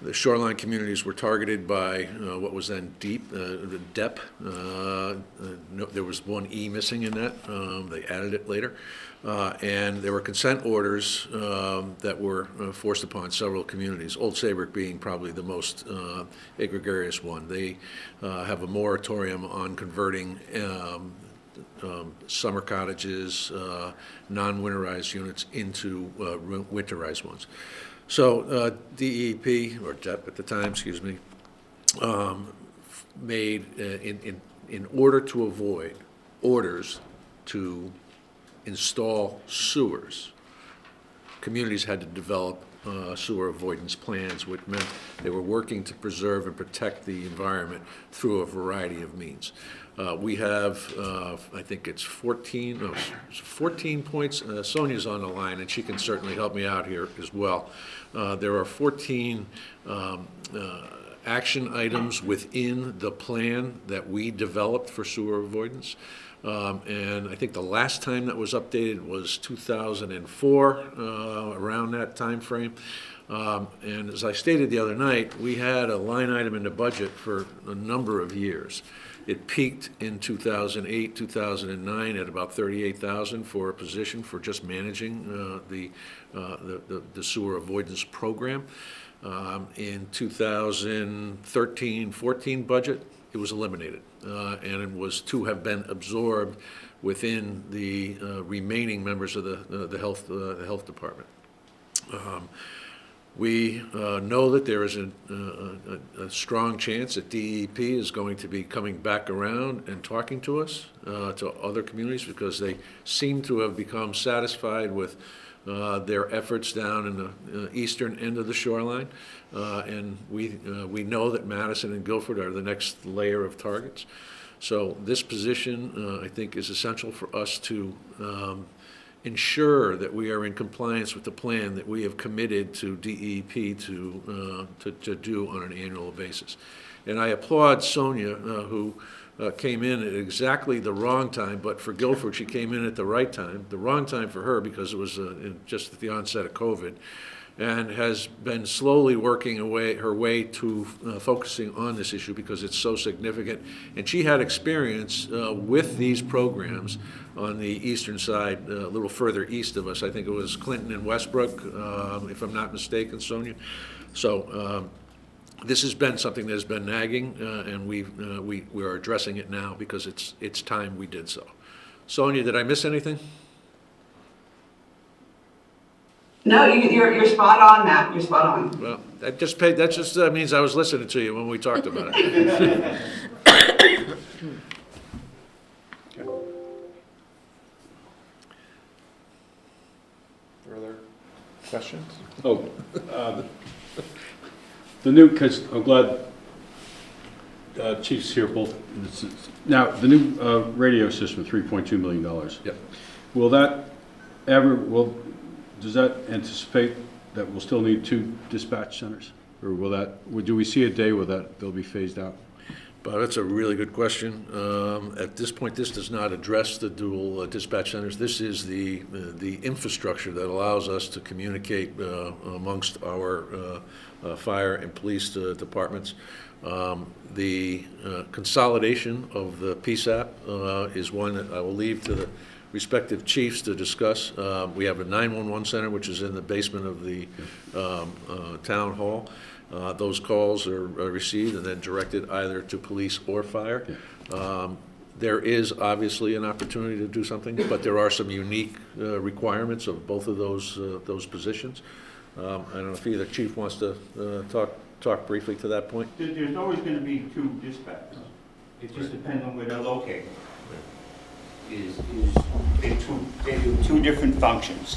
the shoreline communities were targeted by what was then DEP. There was one E missing in that. They added it later. And there were consent orders that were forced upon several communities, Old Saybrook being probably the most egregious one. They have a moratorium on converting summer cottages, non-winterized units into winterized ones. So DEP, or DEP at the time, excuse me, made, in order to avoid orders to install sewers, communities had to develop sewer avoidance plans, which meant they were working to preserve and protect the environment through a variety of means. We have, I think it's 14 points. Sonia's on the line, and she can certainly help me out here as well. There are 14 action items within the plan that we developed for sewer avoidance. And I think the last time that was updated was 2004, around that time frame. And as I stated the other night, we had a line item in the budget for a number of years. It peaked in 2008, 2009 at about $38,000 for a position for just managing the sewer avoidance program. In 2013-14 budget, it was eliminated, and it was to have been absorbed within the remaining members of the health department. We know that there is a strong chance that DEP is going to be coming back around and talking to us, to other communities, because they seem to have become satisfied with their efforts down in the eastern end of the shoreline. And we know that Madison and Guilford are the next layer of targets. So this position, I think, is essential for us to ensure that we are in compliance with the plan that we have committed to DEP to do on an annual basis. And I applaud Sonia, who came in at exactly the wrong time, but for Guilford, she came in at the right time. The wrong time for her because it was just at the onset of COVID, and has been slowly working her way to focusing on this issue because it's so significant. And she had experience with these programs on the eastern side, a little further east of us. I think it was Clinton and Westbrook, if I'm not mistaken, Sonia. So this has been something that has been nagging, and we are addressing it now because it's time we did so. Sonia, did I miss anything? No, you're spot on, Matt. You're spot on. Well, that just means I was listening to you when we talked about it. Further Questions? Oh, the new, because I'm glad Chief's here both. Now, the new radio system, $3.2 million. Yep. Will that does that anticipate that we'll still need 2 dispatch centers? Or do we see a day where they'll be phased out? But that's a really good question. At this point, this does not address the dual dispatch centers. This is the infrastructure that allows us to communicate amongst our fire and police departments. The consolidation of the PSAP is one that I will leave to the respective chiefs to discuss. We have a 911 center, which is in the basement of the town hall. Those calls are received and then directed either to police or fire. There is obviously an opportunity to do something, but there are some unique requirements of both of those positions. I don't know if either chief wants to talk briefly to that point. There's always going to be 2 dispatchers. It just depends on where they're located. They do 2 different functions.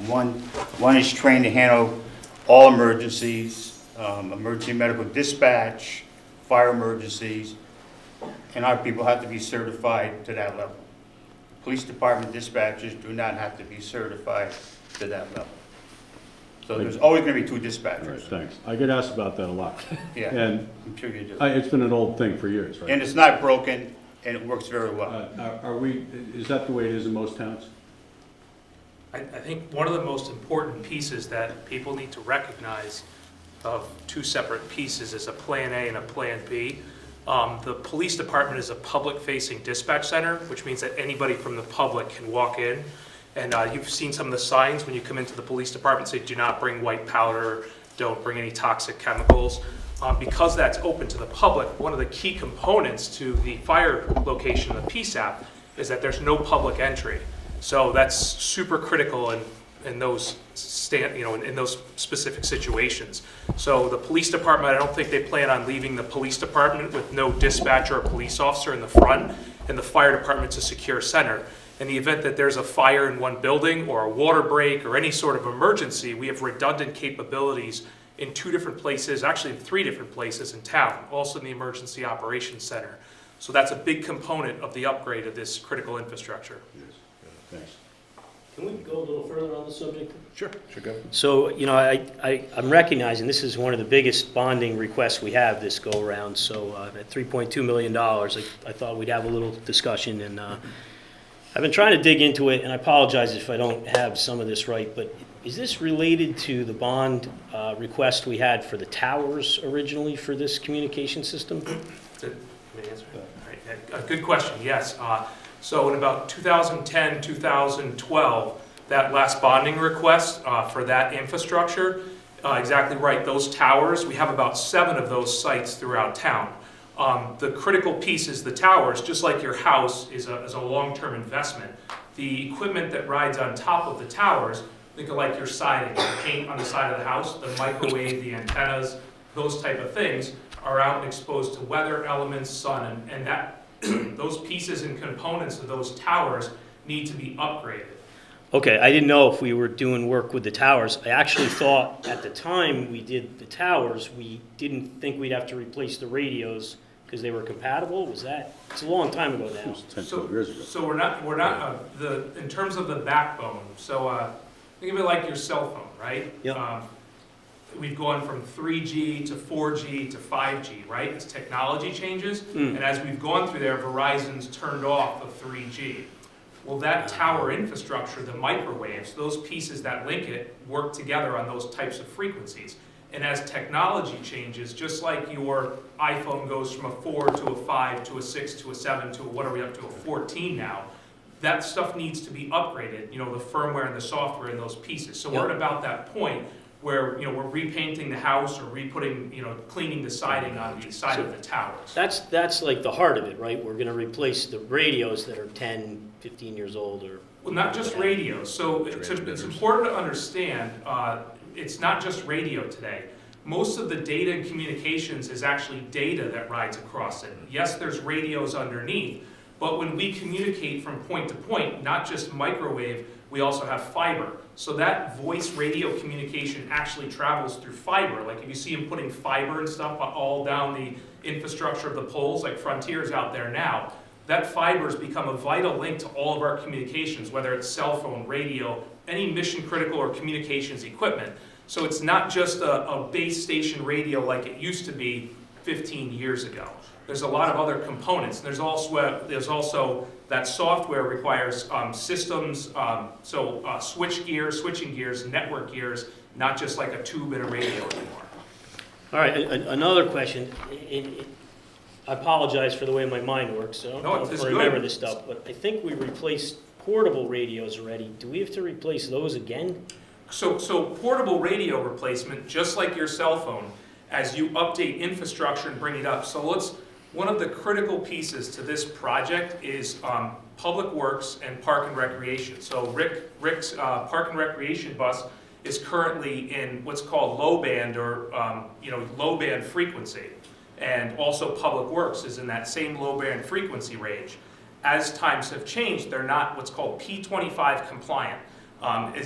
One is trained to handle all emergencies, emergency medical dispatch, fire emergencies, and our people have to be certified to that level. Police department dispatchers do not have to be certified to that level. So there's always going to be 2 dispatchers. All right, thanks. I get asked about that a lot. Yeah, And I'm sure you do. it's been an old thing for years, right? And it's not broken, and it works very well. Is that the way it is in most towns? I think one of the most important pieces that people need to recognize of 2 separate pieces is a Plan A and a Plan B. The police department is a public-facing dispatch center, which means that anybody from the public can walk in. And you've seen some of the signs when you come into the police department say, do not bring white powder, don't bring any toxic chemicals. Because that's open to the public, one of the key components to the fire location, the PSAP, is that there's no public entry. So that's super critical in those in those specific situations. So the police department, I don't think they plan on leaving the police department with no dispatcher or police officer in the front, and the fire department's a secure center. In the event that there's a fire in one building or a water break or any sort of emergency, we have redundant capabilities in 2 different places, actually in 3 different places in town, also in the Emergency Operations Center. So that's a big component of the upgrade of this critical infrastructure. Thanks. Can we go a little further on the subject? Sure, go. So, I'm recognizing this is one of the biggest bonding requests we have this go-around. So at $3.2 million, I thought we'd have a little discussion. And I've been trying to dig into it, and I apologize if I don't have some of this right, but is this related to the bond request we had for the towers originally for this communication system? Good question, yes. So in about 2010, 2012, that last bonding request for that infrastructure, exactly right, those towers, we have about 7 of those sites throughout town. The critical piece is the towers, just like your house is a long-term investment. The equipment that rides on top of the towers, think of like your siding, the paint on the side of the house, the microwave, the antennas, those type of things are out and exposed to weather elements, sun, and that those pieces and components of those towers need to be upgraded. Okay, I didn't know if we were doing work with the towers. I actually thought at the time we did the towers, we didn't think we'd have to replace the radios because they were compatible. Was that? It's a long time ago now. 10, 12 years ago. So we're not in terms of the backbone. So think of it like your cell phone, right? Yep. We've gone from 3G to 4G to 5G, right? As technology changes, and as we've gone through there, Verizon's turned off the 3G. Well, that tower infrastructure, the microwaves, those pieces that link it, work together on those types of frequencies. And as technology changes, just like your iPhone goes from a 4 to a 5 to a 6 to a 7 to what are we up to, a 14 now, that stuff needs to be upgraded, the firmware and the software and those pieces. So we're at about that point where we're repainting the house or re-putting, cleaning the siding on the side of the towers. That's like the heart of it, right? We're going to replace the radios that are 10, 15 years old, or well, not just radios. So it's important to understand. It's not just radio today. Most of the data and communications is actually data that rides across it. Yes, there's radios underneath, but when we communicate from point to point, not just microwave, we also have fiber. So that voice radio communication actually travels through fiber. Like if you see them putting fiber and stuff all down the infrastructure of the poles, like Frontier's out there now, that fiber has become a vital link to all of our communications, whether it's cell phone, radio, any mission critical or communications equipment. So it's not just a base station radio like it used to be 15 years ago. There's a lot of other components. There's also that software requires systems, switching gears, network gears, not just like a tube and a radio anymore. All right, another question. I apologize for the way my mind works, so I don't remember this stuff, but I think we replaced portable radios already. Do we have to replace those again? So portable radio replacement, just like your cell phone, as you update infrastructure and bring it up. So one of the critical pieces to this project is Public Works and Park and Recreation. So Rick's Park and Recreation bus is currently in what's called low band or low band frequency. And also Public Works is in that same low band frequency range. As times have changed, they're not what's called P25 compliant.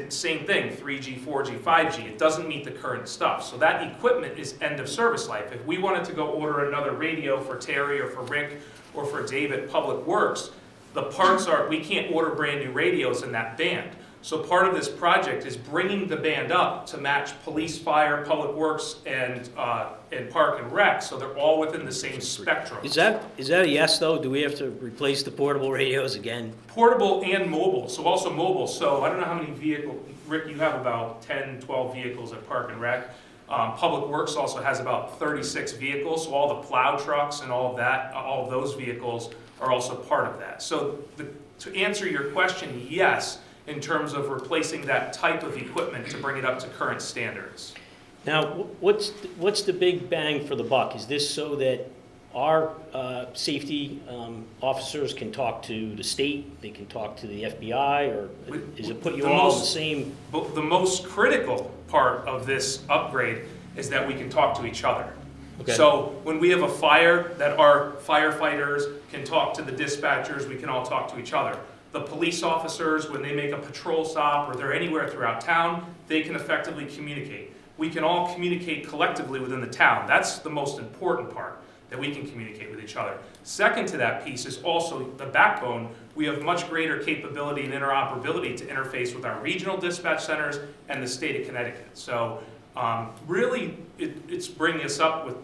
Same thing, 3G, 4G, 5G. It doesn't meet the current stuff. So that equipment is end of service life. If we wanted to go order another radio for Terry or for Rick or for Dave at Public Works, the parts are, we can't order brand new radios in that band. So part of this project is bringing the band up to match police, fire, Public Works, and Park and Rec, so they're all within the same spectrum. Is that a yes, though? Do we have to replace the portable radios again? Portable and mobile, so also mobile. So I don't know how many vehicles, Rick, you have about 10, 12 vehicles at Park and Rec. Public Works also has about 36 vehicles, so all the plow trucks and all of that, all of those vehicles are also part of that. So to answer your question, yes, in terms of replacing that type of equipment to bring it up to current standards. Now, what's the big bang for the buck? Is this so that our safety officers can talk to the state, they can talk to the FBI, or does it put you all in the same? The most critical part of this upgrade is that we can talk to each other. Okay. So when we have a fire, that our firefighters can talk to the dispatchers, we can all talk to each other. The police officers, when they make a patrol stop or they're anywhere throughout town, they can effectively communicate. We can all communicate collectively within the town. That's the most important part, that we can communicate with each other. Second to that piece is also the backbone. We have much greater capability and interoperability to interface with our regional dispatch centers and the state of Connecticut. So really, it's bringing us up with,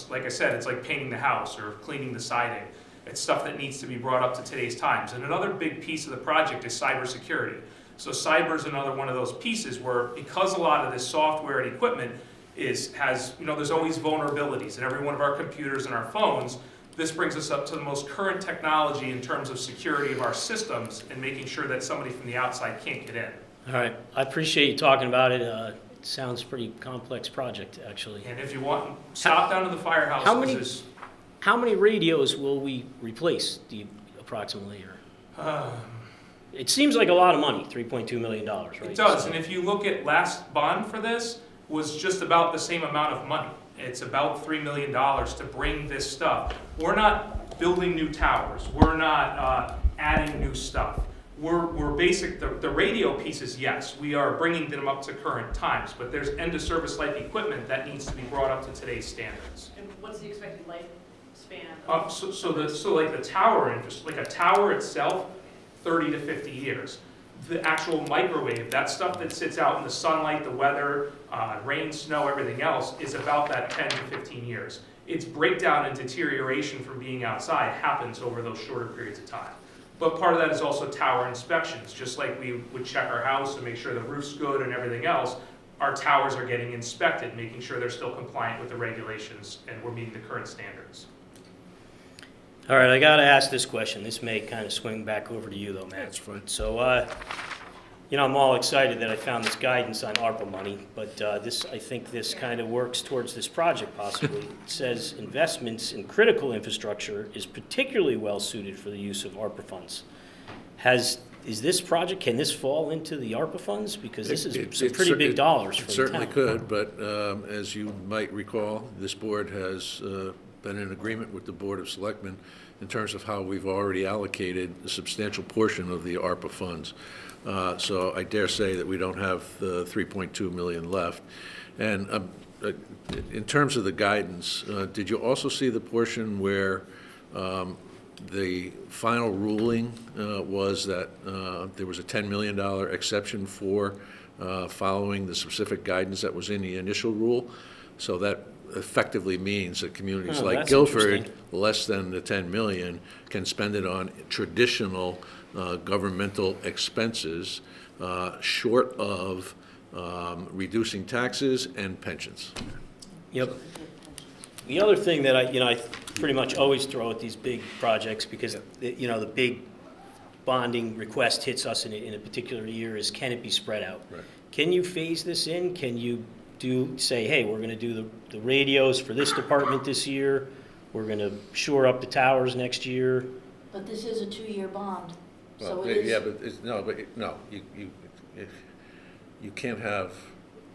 like I said, it's like painting the house or cleaning the siding. It's stuff that needs to be brought up to today's times. And another big piece of the project is cybersecurity. So cyber is another one of those pieces where, because a lot of this software and equipment there's always vulnerabilities in every one of our computers and our phones. This brings us up to the most current technology in terms of security of our systems and making sure that somebody from the outside can't get in. All right, I appreciate you talking about it. It sounds pretty complex project, actually. And if you want, stop down to the firehouse. How many radios will we replace, approximately? It seems like a lot of money, $3.2 million, right? It does, and if you look at last bond for this, was just about the same amount of money. It's about $3 million to bring this stuff. We're not building new towers. We're not adding new stuff. We're basic, the radio pieces, yes, we are bringing them up to current times, but there's end of service life equipment that needs to be brought up to today's standards. And what's the expected lifespan? So like the tower interest, like a tower itself, 30 to 50 years. The actual microwave, that stuff that sits out in the sunlight, the weather, rain, snow, everything else, is about that 10 to 15 years. Its breakdown and deterioration from being outside happens over those shorter periods of time. But part of that is also tower inspections. Just like we would check our house and make sure the roof's good and everything else, our towers are getting inspected, making sure they're still compliant with the regulations and we're meeting the current standards. All right, I got to ask this question. This may kind of swing back over to you, though, Matt. That's fine. So, I'm all excited that I found this guidance on ARPA money, but I think this kind of works towards this project, possibly. It says investments in critical infrastructure is particularly well-suited for the use of ARPA funds. Is this project, can this fall into the ARPA funds? Because this is some pretty big dollars for the town. It certainly could, but as you might recall, this board has been in agreement with the Board of Selectmen in terms of how we've already allocated a substantial portion of the ARPA funds. So I dare say that we don't have the 3.2 million left. And in terms of the guidance, did you also see the portion where the final ruling was that there was a $10 million exception for following the specific guidance that was in the initial rule? So that effectively means that communities Oh, like that's Guilford, interesting. less than the 10 million, can spend it on traditional governmental expenses, short of reducing taxes and pensions. Yep. The other thing that I pretty much always throw at these big projects, because, the big bonding request hits us in a particular year, is can it be spread out? Right. Can you phase this in? Can you say, hey, we're gonna do the radios for this department this year, we're gonna shore up the towers next year? But this is a 2-year bond, so Well, it is. yeah, but you can't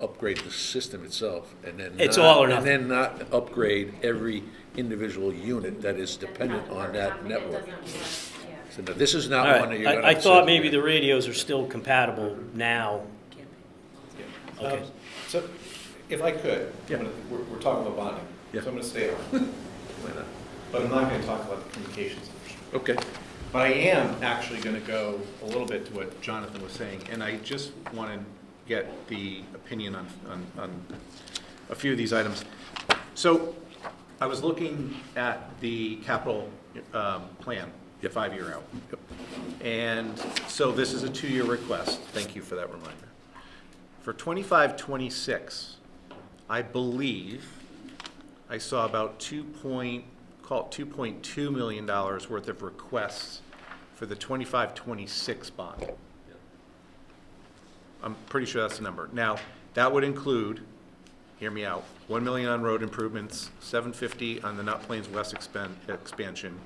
upgrade the system itself and then It's all or and nothing. then not upgrade every individual unit that is dependent on that network. So no, this is not All one that right, you're gonna. I thought sit maybe there. the radios are still compatible now. Okay. So, if I could, Yeah. we're talking about bonding, Yeah. so I'm gonna stay on. Why not? But I'm not gonna talk about the communications infrastructure. Okay. But I am actually gonna go a little bit to what Jonathan was saying, and I just want to get the opinion on a few of these items. So, I was looking at the capital plan, 5-year out. And so this is a 2-year request, thank you for that reminder. For 25-26, I believe I saw about $2.2 million worth of requests for the 25-26 bond. I'm pretty sure that's the number. Now, that would include, hear me out, 1 million on road improvements, 750 on the Nut Plains West expansion,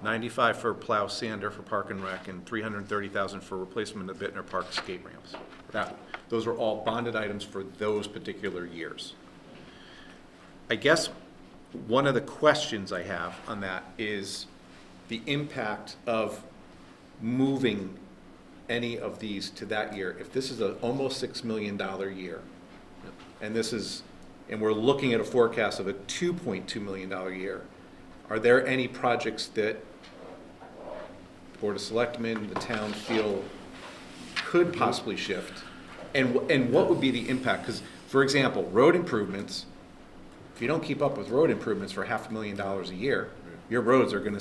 95 for plow sander for Park and Rec, and 330,000 for replacement of Bittner Park skate ramps. Those are all bonded items for those particular years. I guess one of the questions I have on that is the impact of moving any of these to that year. If this is an almost $6 million year, and we're looking at a forecast of a $2.2 million year, are there any projects that Board of Selectmen, the town feel could possibly shift? And what would be the impact? Because, for example, road improvements, if you don't keep up with road improvements for $500,000 a year, your roads are gonna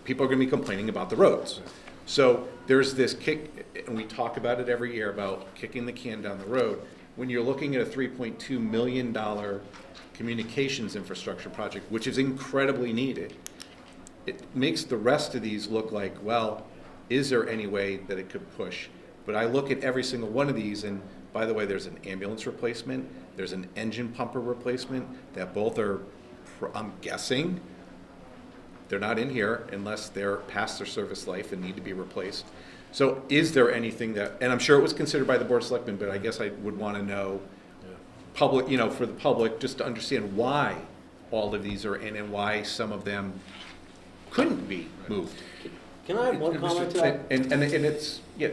people are gonna be complaining about the roads. So there's this kick, and we talk about it every year about kicking the can down the road. When you're looking at a $3.2 million communications infrastructure project, which is incredibly needed, it makes the rest of these look like, well, is there any way that it could push? But I look at every single one of these, and by the way, there's an ambulance replacement, there's an engine pumper replacement, that both are, I'm guessing, they're not in here unless they're past their service life and need to be replaced. So is there anything that, and I'm sure it was considered by the Board of Selectmen, but I guess I would want to know, public, for the public, just to understand why all of these are in and why some of them couldn't be moved. Can I have one comment to that? And it's, yeah.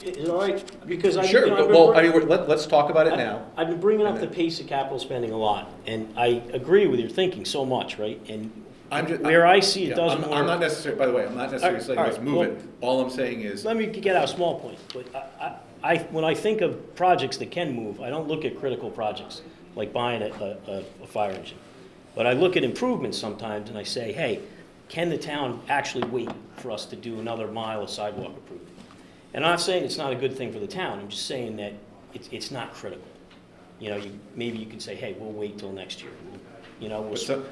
Is it all right? Because I've Sure, been well, I mean, let's talk about it now. I've been bringing up And the then- pace of capital spending a lot, and I agree with your thinking so much, right? And I'm just, where I see it yeah, doesn't I'm work. not necessarily, by the way, I'm not necessarily saying All let's right, move well- it. All I'm saying is, Let me get out a small point, but when I think of projects that can move, I don't look at critical projects, like buying a fire engine. But I look at improvements sometimes and I say, hey, can the town actually wait for us to do another mile of sidewalk improvement? And I'm not saying it's not a good thing for the town, I'm just saying that it's not critical. Maybe you can say, hey, we'll wait till next year.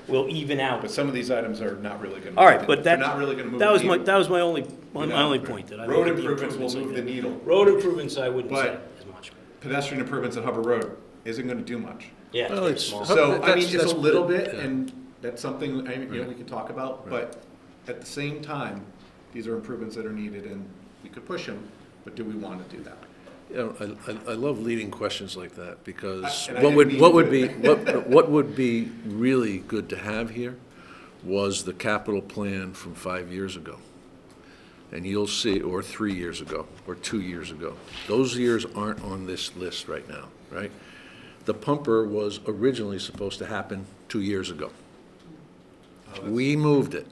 We'll even out. but some of these items are not really going to. All right, but they're not really going to move. that was the my, needle. that was my only know, point. That I road look at the improvements will like move that. the needle. Road improvements, I wouldn't say But as much. pedestrian improvements at Hubbard Road isn't going to do much. Yeah. Well, it's it's- small. So, I mean, That's- it's a that's- little bit, yeah. and that's something, we can talk about, but at the same time, these are improvements that are needed, and we could push them, but do we want to do that? I love leading questions like that, because And I what didn't would, mean what to would do be, it. what would be really good to have here was the capital plan from 5 years ago. and you'll see, or 3 years ago, or 2 years ago. Those years aren't on this list right now, right? The pumper was originally supposed to happen 2 years ago. We moved it,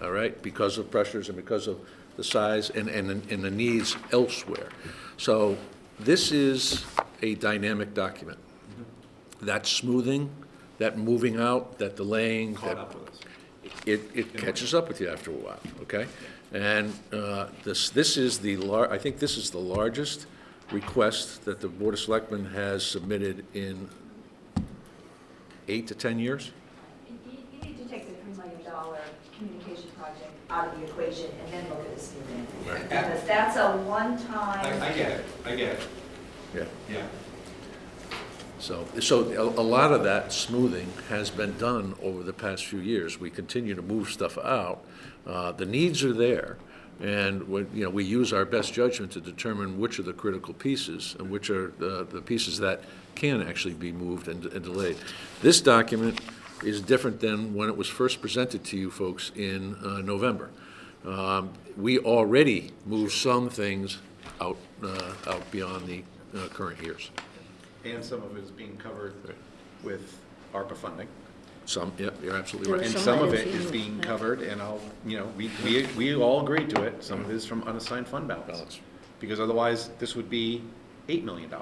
all right, because of pressures and because of the size and the needs elsewhere. So this is a dynamic document. That smoothing, that moving out, that delaying, it catches up with you after a while, okay? And this is I think this is the largest request that the Board of Selectmen has submitted in 8 to 10 years. You need to take the $3 million communication project out of the equation and then look at the smoothing. Right. Because that's a one-time. I get it. Yeah. Yeah. So a lot of that smoothing has been done over the past few years. We continue to move stuff out. The needs are there, and we use our best judgment to determine which are the critical pieces and which are the pieces that can actually be moved and delayed. This document is different than when it was first presented to you folks in November. We already moved some things out beyond the current years. And some of it is being covered with ARPA funding. Some, yeah, you're absolutely right. And some of it is being covered, and we all agreed to it, some of it is from unassigned fund balance. Because otherwise, this would be $8 million,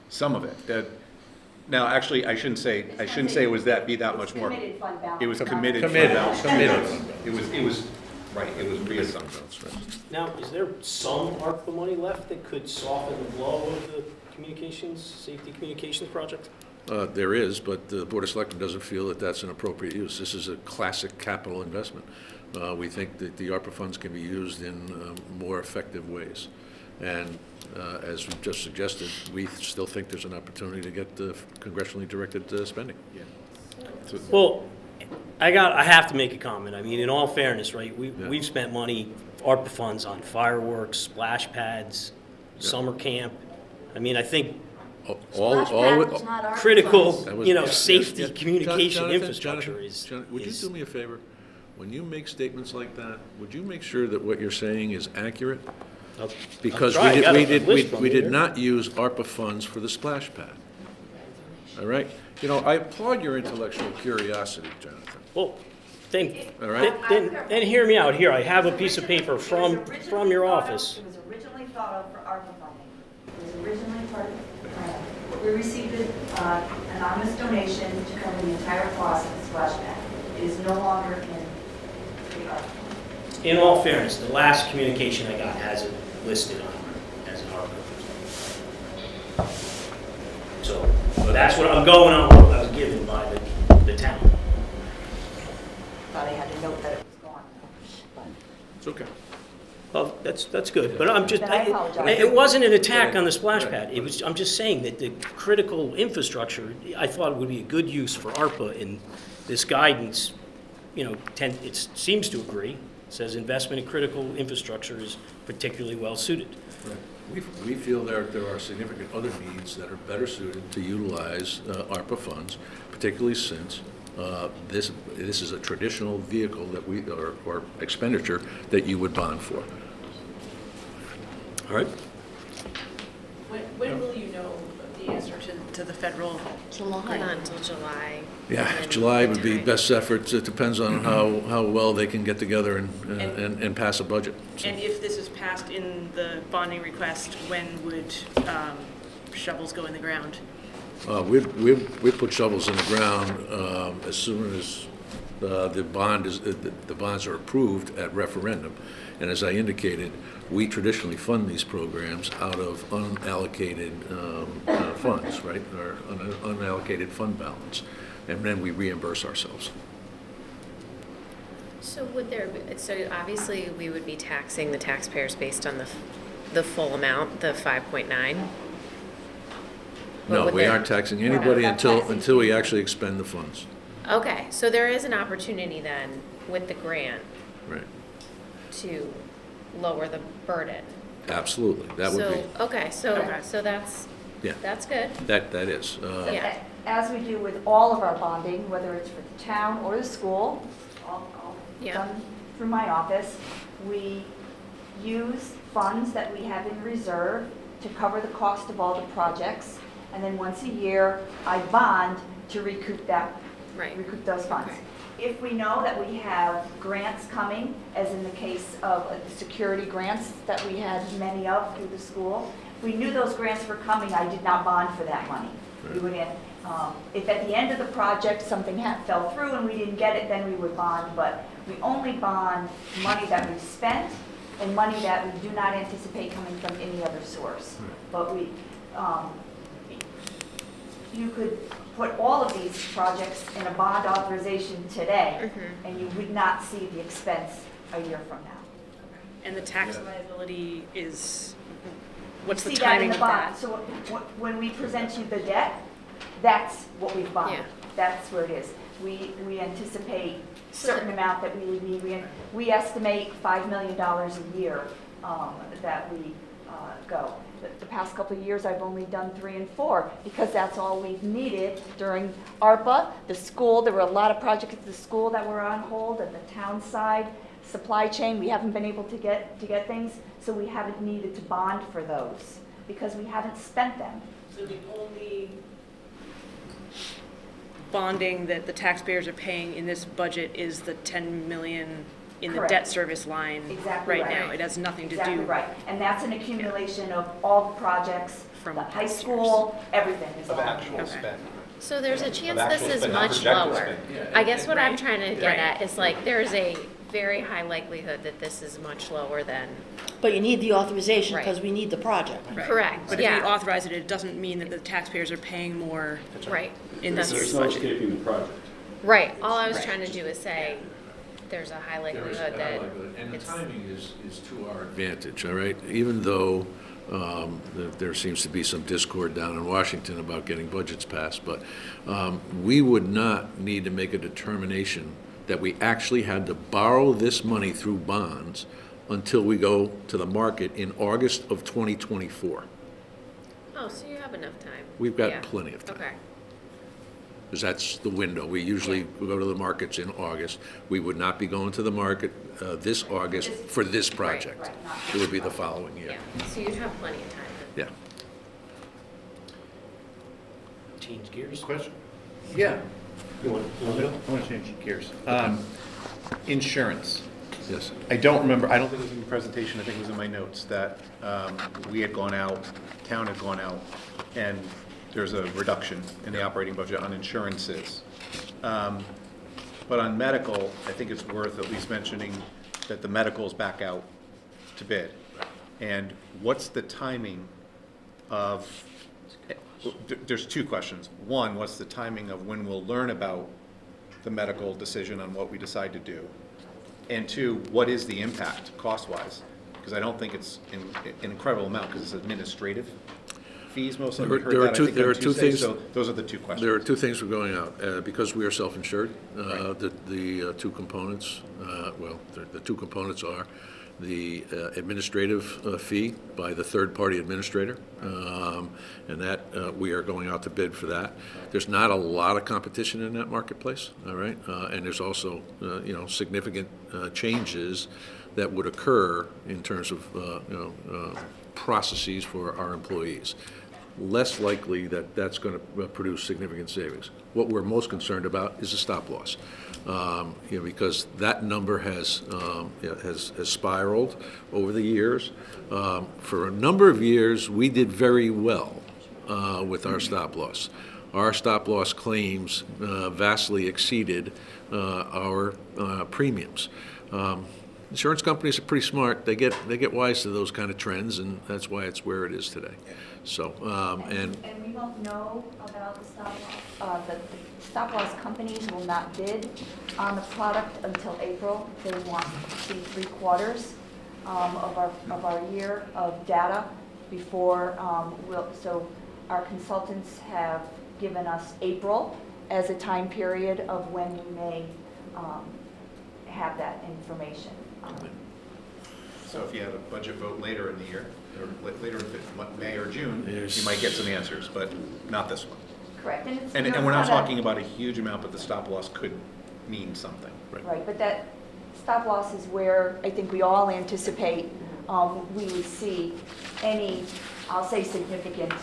some of it. Now, actually, I shouldn't say it was that much more. Committed fund balance. It was committed fund Committed. balance. Committed. It was, right, it was reassigned. Now, is there some ARPA money left that could soften the blow of the safety communications project? There is, but the Board of Selectmen doesn't feel that that's an appropriate use. This is a classic capital investment. We think that the ARPA funds can be used in more effective ways. And as we just suggested, we still think there's an opportunity to get the congressionally directed spending. Yeah. Well, I have to make a comment. I mean, in all fairness, right, we've spent money, ARPA funds, on fireworks, splash pads, summer camp. I mean, I think critical, safety communication infrastructure is. Would you do me a favor? When you make statements like that, would you make sure that what you're saying is accurate? Because we did not use ARPA funds for the splash pad. All right? I applaud your intellectual curiosity, Jonathan. Well, then hear me out. Here, I have a piece of paper from your office. It was originally thought of for ARPA funding. It was originally part of the plan. We received an anonymous donation to cover the entire cost of the splash pad. It is no longer in the ARPA. In all fairness, the last communication I got has it listed on as an ARPA. So that's what I'm going on, what I was given by the town. Thought I had to note that it was gone. It's okay. Well, that's good, but I'm just, Then I apologize. it wasn't an attack on the splash pad. I'm just saying that the critical infrastructure, I thought would be a good use for ARPA, in this guidance, it seems to agree, says investment in critical infrastructure is particularly well suited. Right. We feel there are significant other needs that are better suited to utilize ARPA funds, particularly since this is a traditional vehicle that or expenditure that you would bond for. All right? When will you know the answer to the federal? July. Not until July. Yeah, July would be best efforts. It depends on how well they can get together and pass a budget. So. And if this is passed in the bonding request, when would shovels go in the ground? We put shovels in the ground as soon as the bonds are approved at referendum. And as I indicated, we traditionally fund these programs out of unallocated funds, right, or unallocated fund balance, and then we reimburse ourselves. So so obviously we would be taxing the taxpayers based on the full amount, the 5.9? No, we aren't taxing anybody until we actually expend the funds. Okay, so there is an opportunity then with the grant. Right. To lower the burden. Absolutely, that would be. Okay, so that's, yeah. That's good. That is. Yeah. As we do with all of our bonding, whether it's for the town or the school, all done through my office, we use funds that we have in reserve to cover the cost of all the projects. And then once a year, I bond to recoup those funds. If we know that we have grants coming, as in the case of the security grants that we had many of through the school, if we knew those grants were coming, I did not bond for that money. We would, if at the end of the project something fell through and we didn't get it, then we would bond, but we only bond money that we've spent and money that we do not anticipate coming from any other source. But you could put all of these projects in a bond authorization today, and you would not see the expense a year from now. And the tax liability is, what's the See that in timing the of bond. that? So when we present you the debt, that's what we've bonded. Yeah. That's where it is. We anticipate a certain amount that we would need. We estimate $5 million a year that we go. The past couple of years, I've only done 3 and 4 because that's all we've needed during ARPA. The school, there were a lot of projects at the school that were on hold, and the town side, supply chain, we haven't been able to get things, so we haven't needed to bond for those because we haven't spent them. So the only bonding that the taxpayers are paying in this budget is the 10 million in the Correct. debt service line Exactly right right. now. It has nothing to Exactly do. right. And that's an accumulation of all the projects, From the high past school, everything is all. Okay. spend. So there's a chance Of this actual is spend, not much projected lower. spend. I guess what I'm trying to get Right. at is like, there's a very high likelihood that this is much lower than, But you need the authorization Right. because we need the project. Right. correct, But if we yeah, authorize it, it doesn't mean that the taxpayers are paying more right, in this year's There's no budget. escaping the project. right. All I was Right. trying to do is say, there's a high There is likelihood a that likelihood, and the it's, timing is to our advantage, all right? Even though there seems to be some discord down in Washington about getting budgets passed, but we would not need to make a determination that we actually had to borrow this money through bonds until we go to the market in August of 2024. oh, so you have enough time. We've got Yeah. plenty of time. Okay, Because that's the window. We usually go to the markets in August. We would not be going to the market this August for this project. It would be the following year. yeah, so you'd have plenty of time. Yeah. Change gears. Question? Yeah. You want I want to change gears. Insurance. Yes. I don't remember, I don't think it was in the presentation, I think it was in my notes, that we had gone out, town had gone out, and there's a reduction in the operating budget on insurances. But on medical, I think it's worth at least mentioning that the medical's back out to bid. And what's the timing of, there's 2 questions. One, what's the timing of when we'll learn about the medical decision on what we decide to do? And 2, what is the impact cost-wise? Because I don't think it's an incredible amount, because it's administrative fees mostly. We heard that, I think, on Tuesday, so those are the 2 questions. There are 2 things we're going out. Because we are self-insured, the 2 components, the 2 components are the administrative fee by the third-party administrator, and that we are going out to bid for that. There's not a lot of competition in that marketplace, all right? And there's also, significant changes that would occur in terms of, processes for our employees. Less likely that that's going to produce significant savings. What we're most concerned about is a stop loss, because that number has spiraled over the years. For a number of years, we did very well with our stop loss. Our stop loss claims vastly exceeded our premiums. Insurance companies are pretty smart. They get wise to those kind of trends, and that's why it's where it is today. So, And we won't know about the stop loss. The stop loss companies will not bid on the product until April. They want to see 3 quarters of our year of data before so our consultants have given us April as a time period of when we may have that information. So if you had a budget vote later in the year, or later in May or June, Yes. you might get some answers, but not this one. Correct. And we're not talking about a huge amount, but the stop loss could mean something. Right, but that stop loss is where I think we all anticipate we would see any, I'll say significant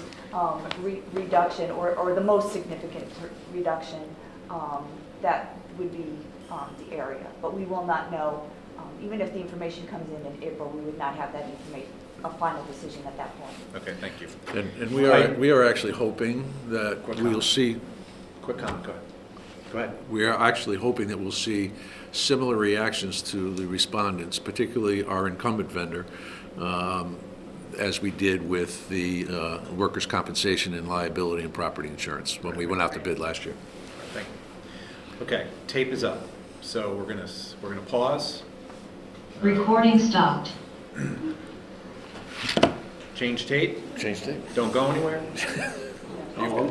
reduction, or the most significant reduction, that would be the area. But we will not know, even if the information comes in April, we would not have that information, a final decision at that point. Okay, thank you. And we are actually hoping that we'll see. Quick comment, go ahead. Go ahead. We are actually hoping that we'll see similar reactions to the respondents, particularly our incumbent vendor, as we did with the workers' compensation and liability and property insurance when we went out to bid last year. Thank you. Okay, tape is up. So we're gonna pause. Recording stopped. Change tape. Change tape. Don't go anywhere. Michael